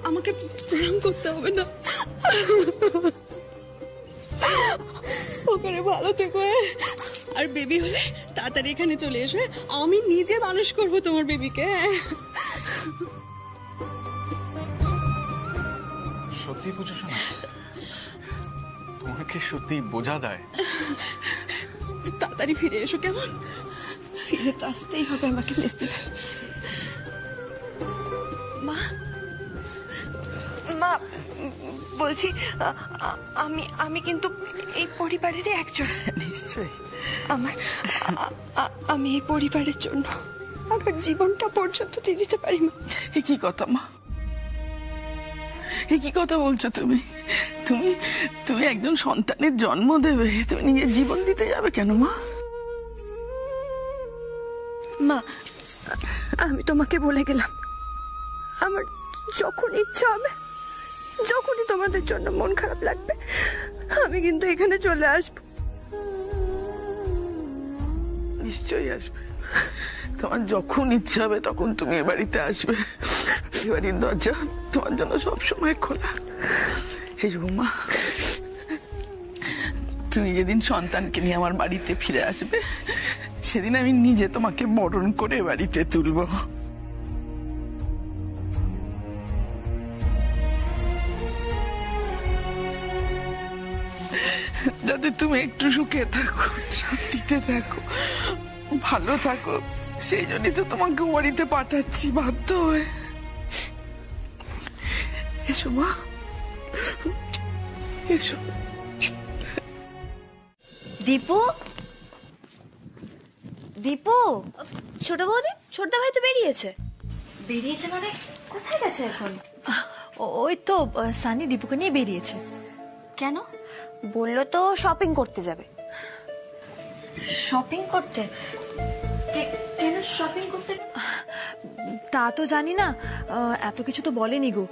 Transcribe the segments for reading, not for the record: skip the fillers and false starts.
আমাকে প্রণাম করতে হবে না, ওখানে ভালো থেকো। আর বেবি হলে তাড়াতাড়ি এখানে চলে এসো, আমি নিজে মানুষ করবো তোমার বেবিকে। সত্যি বুঝছো না, তোমাকে সত্যি বোঝা দেয়। তাড়াতাড়ি ফিরে এসো, কেমন? ফিরে তো আসতেই হবে আমাকে মিস্তি ভাই। মা, মা বলছি আমি কিন্তু এই পরিবারেরই একজন। নিশ্চয়ই। আমি এই পরিবারের জন্য আমার জীবনটা পর্যন্ত দিয়ে দিতে পারি। মা, এ কি কথা মা, এ কি কথা বলছো তুমি? তুমি তুমি একজন সন্তানের জন্ম দেবে, তুমি নিজের জীবন দিতে যাবে কেন মা? মা, আমি তোমাকে বলে গেলাম, আমার যখন ইচ্ছা হবে, যখনই তোমাদের জন্য মন খারাপ লাগবে, আমি কিন্তু এখানে চলে আসবো। নিশ্চয়ই আসবে, তোমার যখন ইচ্ছা হবে তখন তুমি এ বাড়িতে আসবে। এ বাড়ির দরজা তোমার জন্য সবসময় খোলা। সেই মা, তুমি যেদিন সন্তানকে নিয়ে আমার বাড়িতে ফিরে আসবে, সেদিন আমি নিজে তোমাকে বরণ করে বাড়িতে তুলবো। যাতে তুমি একটু সুখে থাকো, শান্তিতে থাকো, ভালো থাকো, সেই জন্যই তো তোমাকে বাড়িতে পাঠাচ্ছি বাধ্য হয়ে। এসো মা, এসো। দীপু, দীপু, ছোট বৌদি, ছোটদা ভাই তো বেরিয়েছে। বেরিয়েছে মানে কোথায় গেছে এখন? ওই তো সানি দীপুকে নিয়ে বেরিয়েছে। কেন? বললো তো শপিং করতে যাবে। শপিং করতে? কেন শপিং করতে? তা তো জানি না, এত কিছু তো বলেনি গো।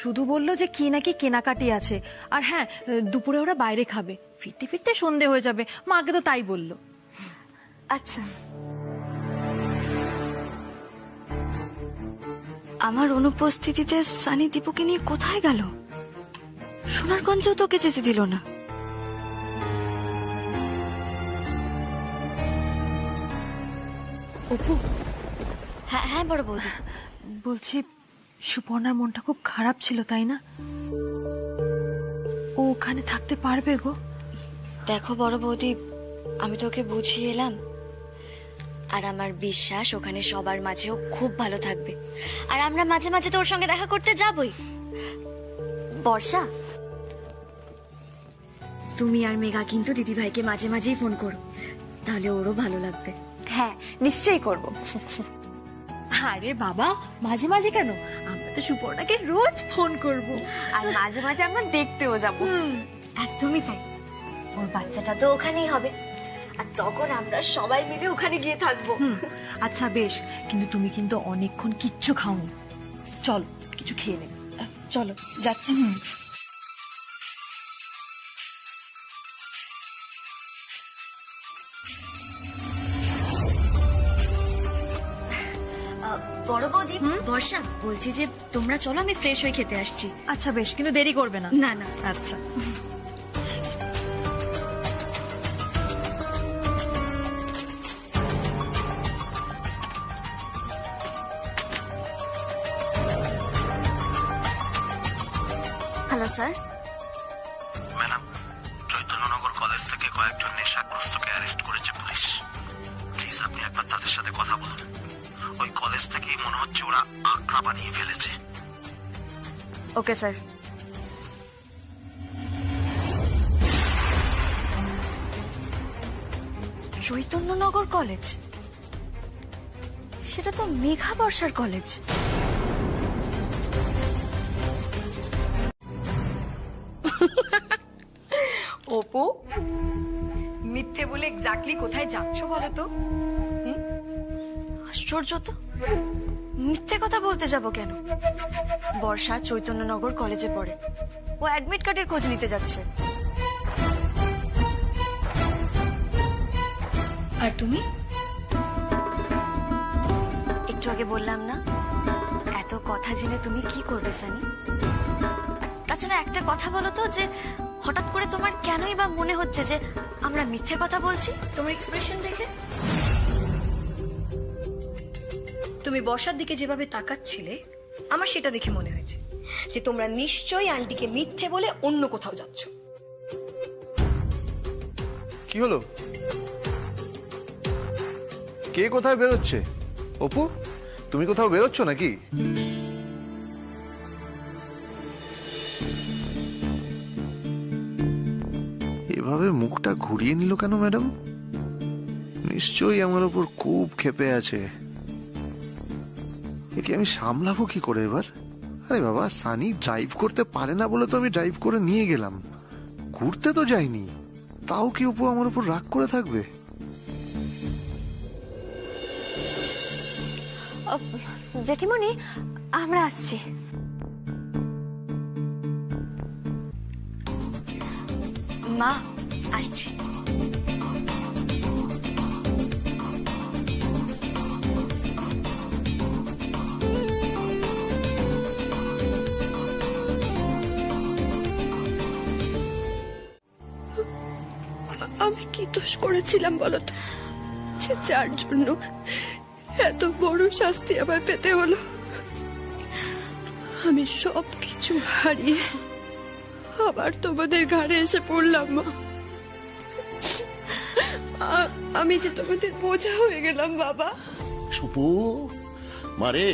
শুধু বললো যে কি নাকি কেনাকাটি আছে, আর হ্যাঁ দুপুরে ওরা বাইরে খাবে, ফিরতে ফিরতে সন্ধে হয়ে যাবে। মাকে তো তাই বললো। আচ্ছা, আমার অনুপস্থিতিতে সানি দীপুকে নিয়ে কোথায় গেল? সোনারগঞ্জেও তোকে যেতে দিল না। অপু, হ্যাঁ হ্যাঁ বড় বৌদি। বলছি সুপর্ণার মনটা খুব খারাপ ছিল, তাই না? ও ওখানে থাকতে পারবে গো? দেখো বড় বৌদি, আমি তোকে বুঝিয়ে এলাম, আর আমার বিশ্বাস ওখানে সবার মাঝেও খুব ভালো থাকবে। আর আমরা মাঝে মাঝে তোর সঙ্গে দেখা করতে যাবই। বর্ষা, তুমি আর মেঘা কিন্তু দিদি ভাইকে মাঝে মাঝেই ফোন করো, তাহলে ওরও ভালো লাগবে। হ্যাঁ নিশ্চয়ই করব। আরে বাবা, মাঝে মাঝে কেন, আমরা তো সুপর্ণাকে রোজ ফোন করব, আর মাঝে মাঝে আমরা দেখতেও যাবো। একদমই তাই, ওর বাচ্চাটা তো ওখানেই হবে, আর তখন আমরা সবাই মিলে ওখানে গিয়ে থাকবো। আচ্ছা বেশ, কিন্তু তুমি কিন্তু অনেকক্ষণ কিচ্ছু খাওনি। চলো কিছু খেয়ে নেবে। চলো যাচ্ছি। বড় বৌদি, বর্ষা, বলছি যে তোমরা চলো, আমি ফ্রেশ হয়ে খেতে আসছি। আচ্ছা বেশ, কিন্তু দেরি করবে না। না না। আচ্ছা। Hello sir. ম্যাডাম, চৈতন্যনগর কলেজ থেকে কয়েকজন নেশাগ্রস্তকে অ্যারেস্ট করেছে পুলিশ। প্লিজ আপনি একবার তাদের সাথে কথা বলুন। ওই কলেজ থেকেই মনে হচ্ছে ওরা আখড়া বানিয়ে ফেলেছে। Okay sir. চৈতন্যনগর কলেজ, সেটা তো মেঘা বর্ষার কলেজ। অপু, মিথ্যে বলে এক্স্যাক্টলি কোথায় যাচ্ছ বলো তো? আশ্চর্য তো, মিথ্যে কথা বলতে যাব কেন? বর্ষা চৈতন্যনগর কলেজে পড়ে, ও অ্যাডমিট কার্ডের খোঁজ নিতে যাচ্ছে। আর তুমি? একটু আগে বললাম না, এত কথা জেনে তুমি কি করবে সানি? তাছাড়া একটা কথা বলো তো, যে হঠাৎ করে তোমার কেনই বা মনে হচ্ছে যে আমরা মিথ্যে কথা বলছি? তোমার এক্সপ্রেশন দেখে তুমি বর্ষার দিকে যেভাবে তাকাচ্ছিলে, আমার সেটা দেখে মনে হয়েছে যে তোমরা নিশ্চয়ই আন্টিকে মিথ্যে বলে অন্য কোথাও যাচ্ছ। কি হলো? কে কোথায় বেরোচ্ছে? অপু, তুমি কোথাও বেরোচ্ছ নাকি? এভাবে মুখটা ঘুরিয়ে নিল কেন ম্যাডাম? নিশ্চয়ই আমার উপর খুব ক্ষেপে আছে। একে আমি সামলাবো কি করে এবার? আরে বাবা, সানি ড্রাইভ করতে পারে না বলে তো আমি ড্রাইভ করে নিয়ে গেলাম, ঘুরতে তো যাইনি। তাও কি অপু আমার উপর রাগ করে থাকবে? জেঠিমণি, আমরা আসছি। মা, আসছি। আমি কি দোষ করেছিলাম বলতো, যে যার জন্য এত বড় শাস্তি আবার পেতে হলো? আমি সবকিছু হারিয়ে আবার তোমাদের ঘাড়ে এসে পড়লাম মা। আমি যে তোমাদের বোঝা হয়ে গেলাম বাবা। সুপু, মারে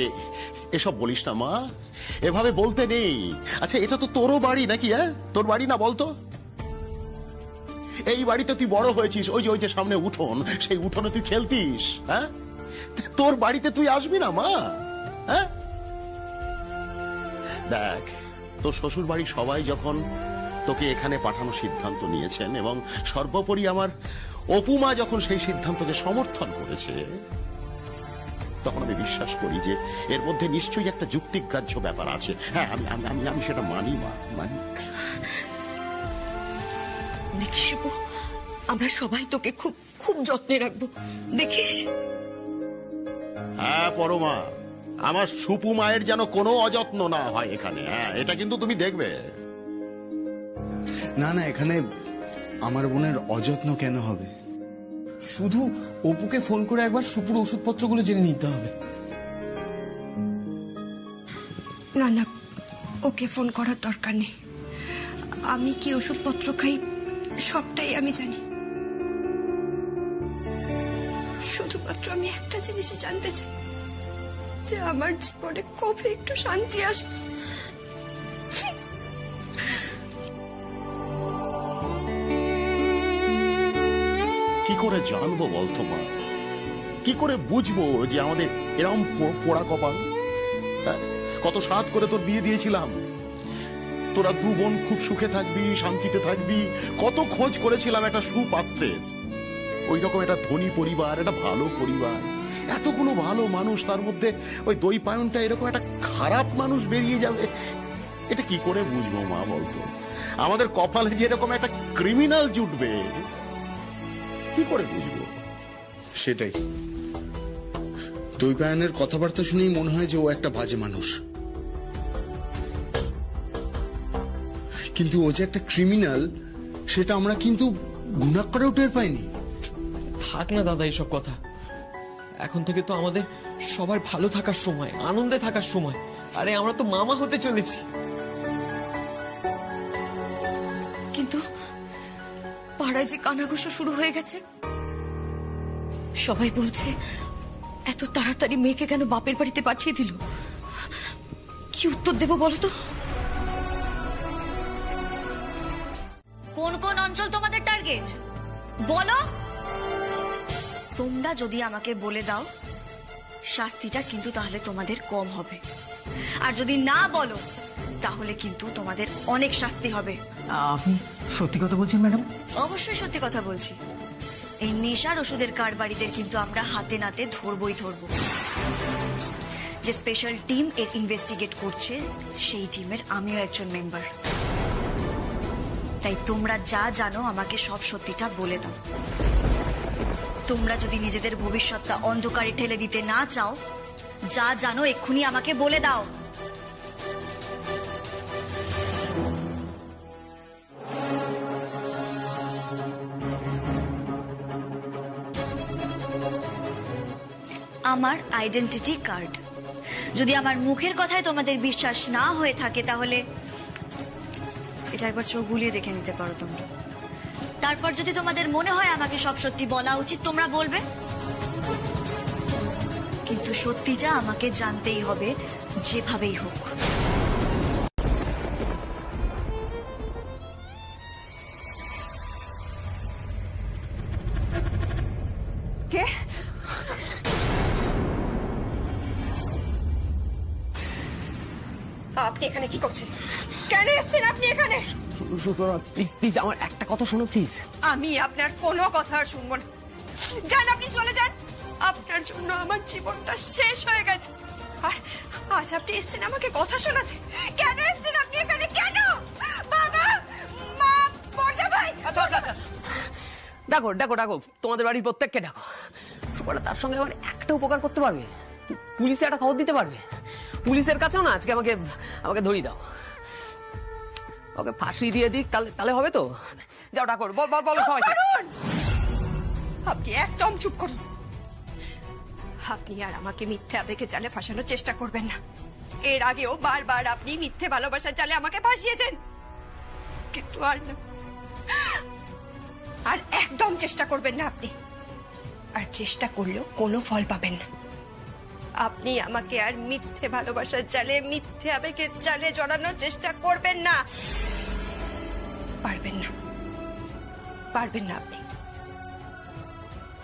এসব বলিস না মা, এভাবে বলতে নেই। আচ্ছা, এটা তো তোরও বাড়ি নাকি? হ্যাঁ, তোর বাড়ি না বলতো? এই বাড়িতে তুই বড় হয়েছিস, ওই যে সামনে উঠোন, সেই উঠোনে তুই খেলতিস। হ্যাঁ, তোর বাড়িতে তুই আসবি না মা? হ্যাঁ, দেখ, তোর শ্বশুর বাড়ি সবাই যখন তোকে এখানে পাঠানোর সিদ্ধান্ত নিয়েছেন, এবং সর্বোপরি আমার অপুমা যখন সেই সিদ্ধান্তকে সমর্থন করেছে, তখন আমি বিশ্বাস করি যে এর মধ্যে নিশ্চয়ই একটা যুক্তিগ্রাহ্য ব্যাপার আছে। হ্যাঁ, আমি সেটা মানি মা, মানি। দেখিস শুভু, আমরা সবাই তোকে খুব খুব যত্নে রাখবো, দেখিস। হ্যাঁ পরমা, আমার সুপু মায়ের যেন কোনো অযত্ন না হয় এখানে। হ্যাঁ, এটা কিন্তু তুমি দেখবে। না না, এখানে আমার বোনের অযত্ন কেন হবে? শুধু অপুকে ফোন করে একবার সুপুর ওষুধপত্রগুলো জেনে নিতে হবে। না না, ওকে ফোন করার দরকার নেই। আমি কি ওষুধপত্র খাই সবটাই আমি জানি। শুধুমাত্র আমি একটা জিনিসই জানতে চাই, যে আমার জীবনে কবে একটু শান্তি আসবে। কি করে জানবো বলতো মা? কি করে বুঝবো যে আমাদের এরকম পোড়া কপাল? হ্যাঁ, কত সাধ করে তোর বিয়ে দিয়েছিলাম, তোরা দু বোন খুব সুখে থাকবি, শান্তিতে থাকবি। কত খোঁজ করেছিলাম একটা সুপাত্রের, ওই রকম একটা ধনী পরিবার, একটা ভালো পরিবার, এতগুলো ভালো মানুষ, তার মধ্যে ওই দই পায়নটা এরকম একটা খারাপ মানুষ বেরিয়ে যাবে। এটা কি করে বুঝবো মা বলতো? আমাদের কপালে যে এরকম একটা ক্রিমিনাল জুটবে, কি করে বুঝবো? সেটাই, দৈপায়নের কথাবার্তা শুনেই মনে হয় যে ও একটা বাজে মানুষ, কিন্তু ও যে একটা ক্রিমিনাল সেটা আমরা কিন্তু গুণাক্ষরেও টের পাইনি। থাক না দাদা এসব কথা, এখন থেকে তো আমাদের সবার ভালো থাকার সময়, আনন্দে থাকার সময়। আরে আমরা তো মামা হতে চলেছি। কিন্তু পাড়ায় যে কানাঘুষো শুরু হয়ে গেছে, সবাই বলছে এত তাড়াতাড়ি মেয়েকে কেন বাপের বাড়িতে পাঠিয়ে দিল। কি উত্তর দেব বলো তো? কোন কোন অঞ্চল তোমাদের টার্গেট বলো? তোমরা যদি আমাকে বলে দাও, শাস্তিটা কিন্তু তাহলে তোমাদের কম হবে, আর যদি না বলো তাহলে কিন্তু তোমাদের অনেক শাস্তি হবে। আপনি সত্যি কথা বলছেন ম্যাডাম? অবশ্যই সত্যি কথা বলছি। এই নেশার ওষুধের কারবারিদের কিন্তু আমরা হাতে নাতে ধরবই ধরবো। যে স্পেশাল টিম এর ইনভেস্টিগেট করছে সেই টিমের আমিও একজন মেম্বার। তাই তোমরা যা জানো আমাকে সব সত্যিটা বলে দাও। তোমরা যদি নিজেদের ভবিষ্যৎটা অন্ধকারে ঠেলে দিতে না চাও, যা জানো এক্ষুনি আমাকে বলে দাও। আমার আইডেন্টিটি কার্ড। যদি আমার মুখের কথায় তোমাদের বিশ্বাস না হয়ে থাকে তাহলে এটা একবার চোখ বুলিয়ে দেখে নিতে পারো তোমরা। তারপর যদি তোমাদের মনে হয় আমাকে সব সত্যি বলা উচিত তোমরা বলবে, কিন্তু সত্যিটা আমাকে জানতেই হবে যেভাবেই হোক। কে? আপনি এখানে কি করছেন? কেন এসেছেন আপনি এখানে? প্লিজ প্লিজ আমার একটা কথা শোনো প্লিজ। আমি আপনার কোনো কথা আর শুনবো না। যান, আপনি চলে যান। আপনার জন্য আমার জীবনটা শেষ হয়ে গেছে, আর আজ আপনি এসেছেন আমাকে কথা শোনাতে। কেন এসেছেন আপনি এখানে? কেন? বাবা, মা, বড়দা ভাই। আচ্ছা আচ্ছা আচ্ছা, ডাকো ডাকো ডাকো, তোমাদের বাড়ির প্রত্যেককে ডাকো। ওরা তার সঙ্গে আমার একটা উপকার করতে পারবে, পুলিশে একটা খবর দিতে পারবে। পুলিশের কাছেও না আজকে আমাকে আমাকে ধরিয়ে দাও, ওকে ফাঁসি দিয়ে দিক, তাহলে হবে তো? যাও ডাকো, বলো সবাই। আপনি একদম চুপ করুন। আপনি আর আমাকে মিথ্যে আবেগে জালে ফাঁসানোর চেষ্টা করবেন না। এর আগেও বারবার আপনি মিথ্যে ভালোবাসার জালে আমাকে ফাঁসিয়েছেন, কিন্তু আর না, আর একদম চেষ্টা করবেন না আপনি। আর চেষ্টা করলেও কোনো ফল পাবেন না। আপনি আমাকে আর মিথ্যে ভালোবাসার জালে, মিথ্যে আবেগের জালে জড়ানোর চেষ্টা করবেন না। পারবেন না, পারবেন না আপনি,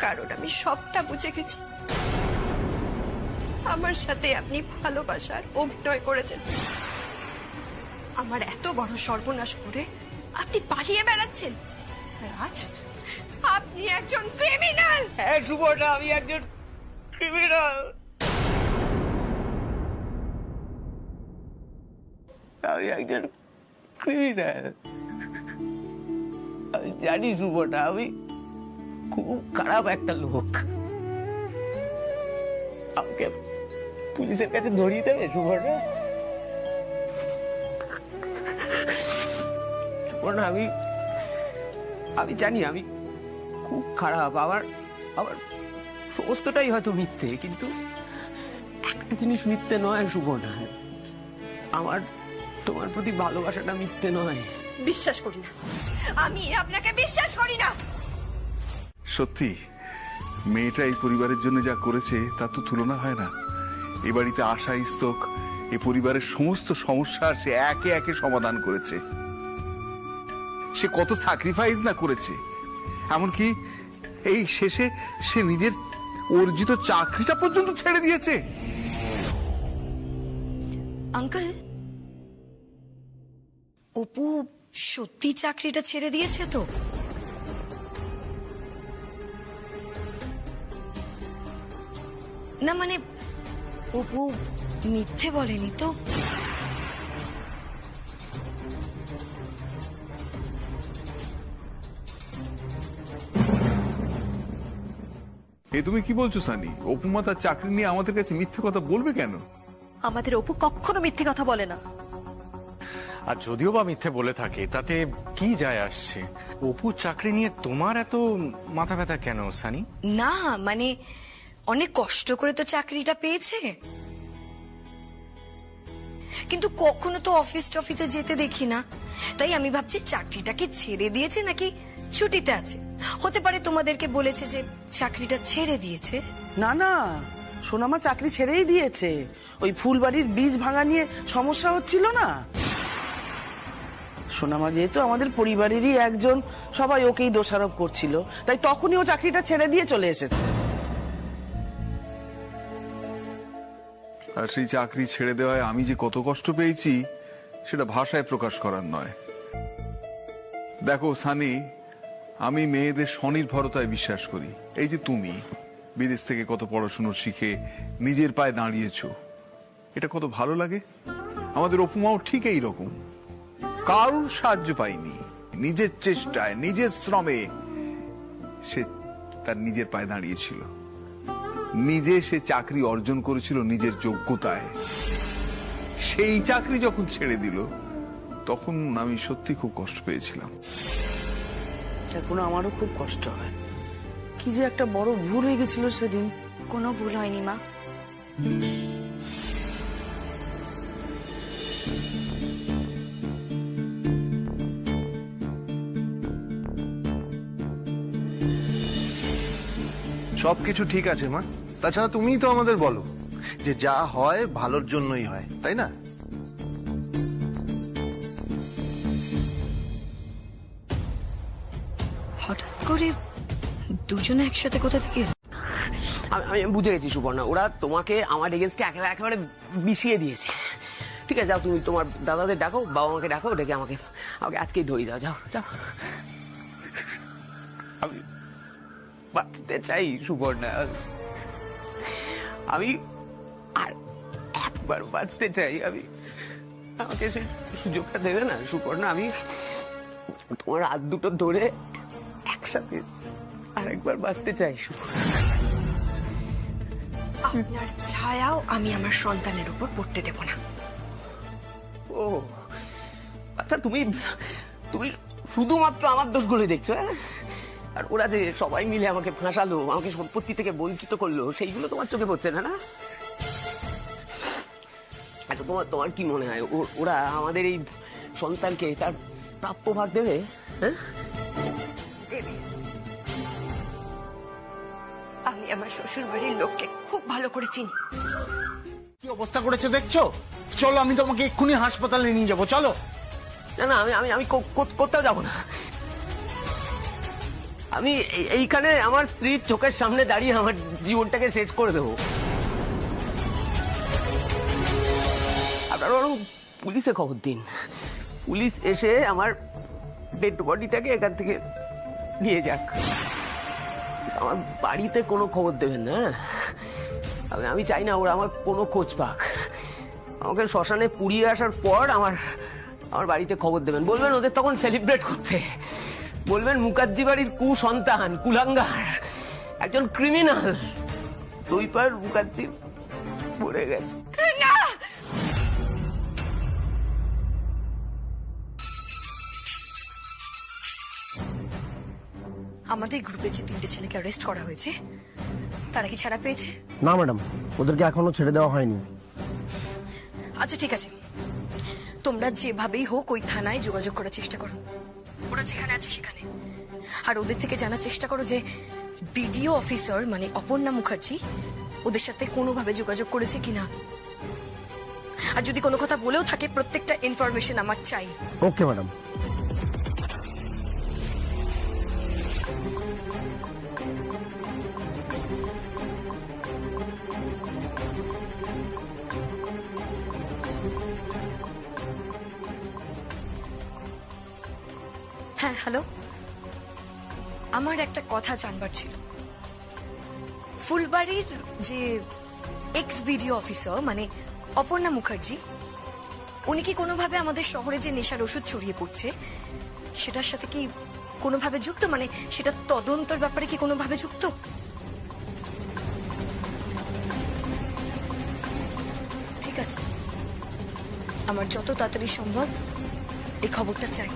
কারণ আমি সবটা বুঝে গেছি। আমার সাথে আপনি ভালোবাসার অভিনয় করেছেন। আমার এত বড় সর্বনাশ করে আপনি পালিয়ে বেড়াচ্ছেন। রাজ, আপনি একজন ক্রিমিনাল। হ্যাঁ শুভটা, আমি একজন ক্রিমিনাল। আমি একজন ক্রিমিনাল। আমি জানি শুভটা, আমি খুব খারাপ একটা লোক। আমাকে পুলিশের কাছে ধরিয়ে দেবে শুভটা? শুভটা, আমি জানি আমি খুব খারাপ। আমার সমস্তটাই হয়তো মিথ্যে, কিন্তু একটা জিনিস মিথ্যে নয় শুভনা, আমার তোমার প্রতি ভালোবাসাটা মিথ্যে নয়। বিশ্বাস করি না, আমি আপনাকে বিশ্বাস করি না। সত্যি মেয়েটা এই পরিবারের জন্য যা করেছে তার তো তুলনা হয় না। এ বাড়িতে আশা ইস্তক এই পরিবারের সমস্ত সমস্যার সে একে একে সমাধান করেছে। সে কত স্যাক্রিফাইস না করেছে, এমনকি এই শেষে সে নিজের অর্জিত চাকরিটা পর্যন্ত ছেড়ে দিয়েছে। আঙ্কেল, অপু সত্যি চাকরিটা ছেড়ে দিয়েছে তো? না মানে অপু মিথ্যে বলেনি তো? এ তুমি কি বলছো সানি? অপুমা তার চাকরি নিয়ে আমাদের কাছে মিথ্যে কথা বলবে কেন? আমাদের অপু কখনো মিথ্যে কথা বলে না। আর যদিও বা মিথ্যে বলে থাকে তাতে কি যায় আসছে? অপুর চাকরি নিয়ে তোমার এত মাথা ব্যথা কেন সানি? না মানে অনেক কষ্ট করে তো চাকরিটা পেয়েছে, কিন্তু কখনো তো অফিসে যেতে দেখি না। তাই আমি ভাবছি চাকরিটাকে ছেড়ে দিয়েছে নাকি ছুটিতে আছে। হতে পারে তোমাদেরকে বলেছে যে চাকরিটা ছেড়ে দিয়েছে। না না, সোনামা চাকরি ছেড়েই দিয়েছে। ওই ফুলবাড়ির বীজ ভাঙা নিয়ে সমস্যা হচ্ছিল না। সোনামা যেহেতু আমাদের পরিবারেরই একজন, সবাই ওকেই দোষারোপ করছিল, তাই তখনই ও চাকরিটা ছেড়ে দিয়ে চলে এসেছে। আর সেই চাকরি ছেড়ে দেওয়ায় আমি যে কত কষ্ট পেয়েছি সেটা ভাষায় প্রকাশ করার নয়। দেখো সানি, আমি মেয়েদের স্বনির্ভরতায় বিশ্বাস করি। এই যে তুমি বিদেশ থেকে কত পড়াশুনো শিখে নিজের পায়ে দাঁড়িয়েছো, এটা কত ভালো লাগে। আমাদের অপুমাও ঠিক এই রকম, কারোর সাহায্য পাইনি, নিজের চেষ্টায় নিজের শ্রমে সে তার নিজের পায়ে দাঁড়িয়েছিল। নিজে সে চাকরি অর্জন করেছিল নিজের যোগ্যতায়। সেই চাকরি যখন ছেড়ে দিল তখন আমি সত্যি খুব কষ্ট পেয়েছিলাম। এখন আমারও খুব কষ্ট হয়। কি যে একটা বড় ভুল হয়ে গেছিল সেদিন। কোনো ভুল হয়নি মা। সবকিছু ঠিক আছে মা, তাছাড়া তুমিই তো আমাদের বলো যে যা হয় ভালোর জন্যই হয়, তাই না? হঠাৎ করে দুজনে একসাথে কোথা থেকে এলো? আমি বুঝে গেছি সুবর্ণা, ওরা তোমাকে আমার এগেনস্টে একেবারে মিশিয়ে দিয়েছে। ঠিক আছে, যাও তুমি তোমার দাদাদের ডাকো, বাবা মাকে ডাকো, ডেকে আমাকে আজকেই ধরিয়ে দাও। যাও যাও। আমি বাঁচতে চাই সুবর্ণা, আমি আর একবার বাঁচতে চাই। আমাকে সে সুযোগটা দেবে না সুবর্ণা? আমি তোমার হাত দুটো ধরে একসাথে আরেকবার বাঁচতে চাই। আপনার ছায়াও আমি আমার সন্তানের উপর পড়তে দেব না। ও আচ্ছা, তুমি শুধুমাত্র আমার দোষগুলো দেখছো, হ্যাঁ? আর ওরা যে সবাই মিলে আমাকে ফাঁসালো, আমাকে সম্পত্তি থেকে বঞ্চিত করলো, সেইগুলো তোমার চোখে পড়ছে না? না, আচ্ছা তোমার কি মনে হয় ওরা আমাদের এই সন্তানকে তার প্রাপ্য ভাগ দেবে? হ্যাঁ, আমি আমার শ্বশুর বাড়ির লোককে খুব ভালো করে চিনি। কি অবস্থা করেছে দেখছো? চলো, আমি তোমাকে এক্ষুনি হাসপাতালে নিয়ে যাবো, চলো। না না, আমি কোথাও যাবো না। আমি এইখানে আমার স্ত্রীর চোখের সামনে দাঁড়িয়ে আমার জীবনটাকে শেষ করে দেবো। আপনারা বরং পুলিশে খবর দিন, পুলিশ এসে আমার ডেড বডিটাকে এখান থেকে নিয়ে যাক। আমার বাড়িতে কোনো খবর দেবেন না। আমি চাই না ওরা আমার কোনো খোঁজ পাক। আমাকে শ্মশানে পুড়িয়ে আসার পর আমার বাড়িতে খবর দেবেন। বলবেন ওদের তখন সেলিব্রেট করতে, বলবেন মুখার্জি বাড়ির কুসন্তান, কুলাঙ্গার, একজন ক্রিমিনাল দৈপার মুখার্জি মরে গেছে। আমাদের গ্রুপে যে 3টে ছেলেকে অ্যারেস্ট করা হয়েছে, তারা কি ছাড়া পেয়েছে? না ম্যাডাম, ওদেরকে এখনো ছেড়ে দেওয়া হয়নি। আচ্ছা ঠিক আছে, তোমরা যেভাবেই হোক ওই থানায় যোগাযোগ করার চেষ্টা করো, ওরা যেখানে আছে সেখানে। আর ওদের থেকে জানার চেষ্টা করো যে বিডিও অফিসার মানে অপর্ণা মুখার্জি ওদের সাথে কোনোভাবে যোগাযোগ করেছে কিনা। আর যদি কোনো কথা বলেও থাকে, প্রত্যেকটা ইনফরমেশন আমার চাই। Okay madam. হ্যাঁ হ্যালো, আমার একটা কথা জানবার ছিল। ফুলবাড়ির যে এক্স বিডিও অফিসার মানে অপর্ণা মুখার্জি, উনি কি কোনোভাবে আমাদের শহরে যে নেশার ওষুধ ছড়িয়ে পড়ছে সেটার সাথে কি কোনোভাবে যুক্ত? মানে সেটা তদন্তর ব্যাপারে কি কোনোভাবে যুক্ত? ঠিক আছে, আমার যত তাড়াতাড়ি সম্ভব এই খবরটা চাই,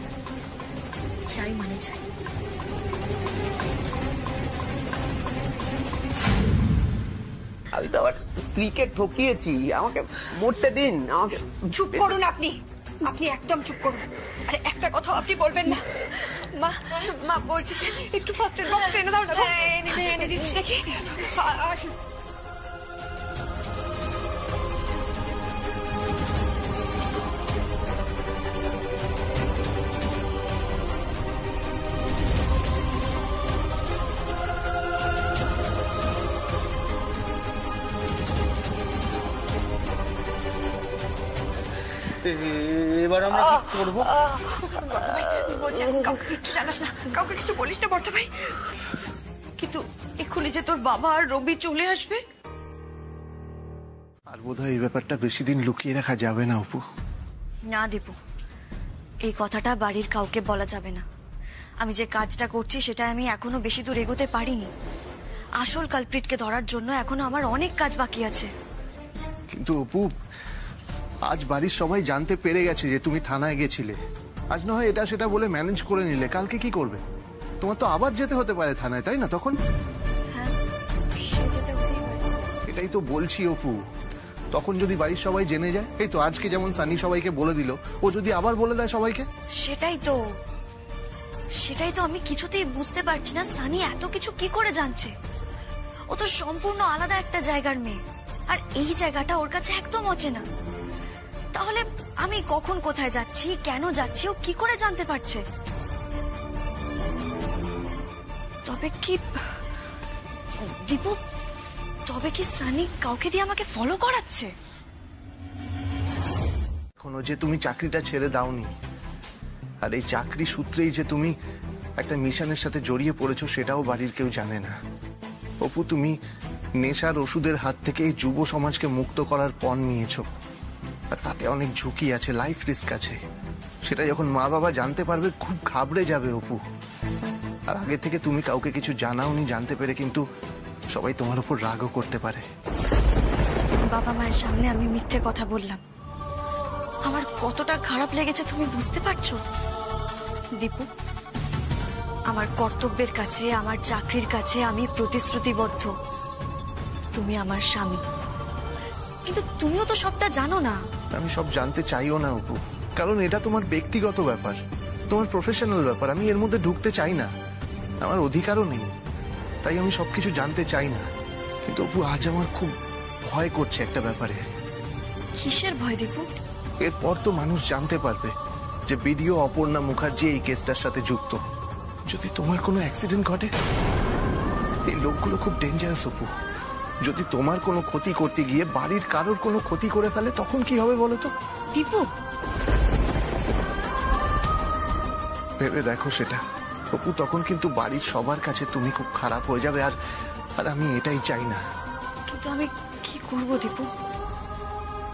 চাই মানে চাই। আমি তো আবার স্ত্রীকে ঠকিয়েছি, আমাকে মরতে দিন। আমাকে চুপ করুন আপনি, আপনি একদম চুপ করুন। আরে একটা কথা আপনি বলবেন না? মা মা বলছি যে একটু ফার্স্ট এড বক্স এনে দাও না। এনে দিচ্ছি নাকি? আসুন। এবার আমরা কি করবো? বলছি কাউকে কিছু জানাস না, কাউকে কিছু বলিস না বর্ধা ভাই। কিন্তু এক্ষুনি যে তোর বাবা আর রবি চলে আসবে, আর বোধহয় এই ব্যাপারটা বেশি দিন লুকিয়ে রাখা যাবে না অপু। না দীপু, এই কথাটা বাড়ির কাউকে বলা যাবে না। আমি যে কাজটা করছি সেটা আমি এখনো বেশি দূর এগোতে পারিনি। আসল কালপ্রিটকে ধরার জন্য এখনো আমার অনেক কাজ বাকি আছে। কিন্তু অপু, আজ বাড়ির সবাই জানতে পেরে গেছে যে তুমি থানায় গেছিলে। আজ না হয় এটা সেটা বলে ম্যানেজ করে নিলে, কালকে কি করবে? তোমার তো আবার যেতে হতে পারে থানায়, তাই না? তখন এটাই তো বলছি অপু, তখন যদি বাড়ির সবাই জেনে যায়, এই তো আজকে যেমন সানি সবাইকে বলে দিল, ও যদি আবার বলে দেয় সবাইকে। সেটাই তো আমি কিছুতেই বুঝতে পারছি না, সানি এত কিছু কি করে জানছে? ও তো সম্পূর্ণ আলাদা একটা জায়গার মেয়ে, আর এই জায়গাটা ওর কাছে একদম অচেনা। তাহলে আমি কখন কোথায় যাচ্ছি, কেন যাচ্ছি, ও কি করে জানতে পারছে? তবে কি দীপু, তবে কি সানি কাউকে দিয়ে আমাকে ফলো করাচ্ছে? এখনো যে তুমি চাকরিটা ছেড়ে দাওনি, আর এই চাকরি সূত্রেই যে তুমি একটা মিশনের সাথে জড়িয়ে পড়েছো, সেটাও বাড়ির কেউ জানে না। অপু, তুমি নেশার ওষুধের হাত থেকে এই যুব সমাজকে মুক্ত করার পণ নিয়েছো, আর তাতে অনেক ঝুঁকি আছে, লাইফ রিস্ক আছে। সেটা যখন মা বাবা জানতে পারবে, খুব ঘাবড়ে যাবে অপু। আর আগে থেকে তুমি কাউকে কিছু জানাওনি, জানতে পেরে কিন্তু সবাই তোমার উপর রাগও করতে পারে। বাবা মায়ের সামনে আমি মিথ্যে কথা বললাম, আমার কতটা খারাপ লেগেছে তুমি বুঝতে পারছো দীপু? আমার কর্তব্যের কাছে, আমার চাকরির কাছে আমি প্রতিশ্রুতিবদ্ধ। তুমি আমার স্বামী, কিন্তু তুমিও তো সবটা জানো না। আমি সব জানতে চাইও না অপু, কারণ এটা তোমার ব্যক্তিগত ব্যাপার, তোমার প্রফেশনাল ব্যাপার। আমি এর মধ্যে ঢুকতে চাই না, আমার অধিকারও নেই, তাই আমি সবকিছু জানতে চাই না। কিন্তু অপু, আজ আমার খুব ভয় করছে একটা ব্যাপারে। কিসের ভয় দীপু? এরপর তো মানুষ জানতে পারবে যে বিডিও অপর্ণা মুখার্জি এই কেসটার সাথে যুক্ত। যদি তোমার কোনো অ্যাক্সিডেন্ট ঘটে, এই লোকগুলো খুব ডেঞ্জারাস অপু। যদি তোমার কোনো ক্ষতি করতে গিয়ে বাড়ির কারোর কোনো ক্ষতি করে ফেলে, তখন কি হবে বলো তো? দীপু, ভেবে দেখো সেটা অপু, তখন কিন্তু বাড়ির সবার কাছে তুমি খুব খারাপ হয়ে যাবে, আর আমি এটাই চাই না। কিন্তু আমি কি করব দীপু?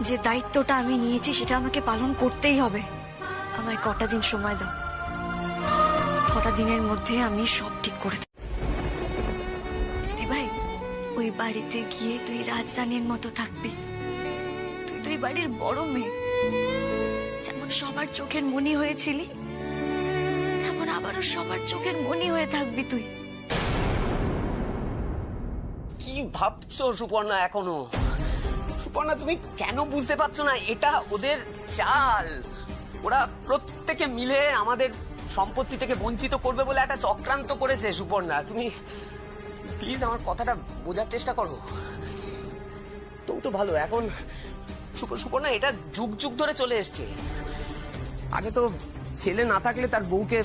যে দায়িত্বটা আমি নিয়েছি সেটা আমাকে পালন করতেই হবে। আমায় কটা দিন সময় দাও, কটা দিনের মধ্যে আমি সব ঠিক করে দেব। দিদি ভাই, ওই বাড়িতে গিয়ে তুই রাজরানীর মতো থাকবি। তুই তো এই বাড়ির বড় মেয়ে, যেমন সবার চোখের মনি হয়েছিলি, তেমন আবারও সবার চোখের মনি হয়ে থাকবি তুই। কি ভাবছো সুপর্ণা এখনো? সুপর্ণা, তুমি কেন বুঝতে পারছো না? এটা ওদের চাল। ওরা প্রত্যেকে মিলে আমাদের সম্পত্তি থেকে বঞ্চিত করবে বলে একটা চক্রান্ত করেছে। সুপর্ণা, তুমি প্লিজ আমার কথাটা বোঝার চেষ্টা করো। তবু তো ভালো, এখন সুপর্ণা এটা যুগ যুগ ধরে চলে এসছে। আগে তো ছেলে না থাকলে তার বউকে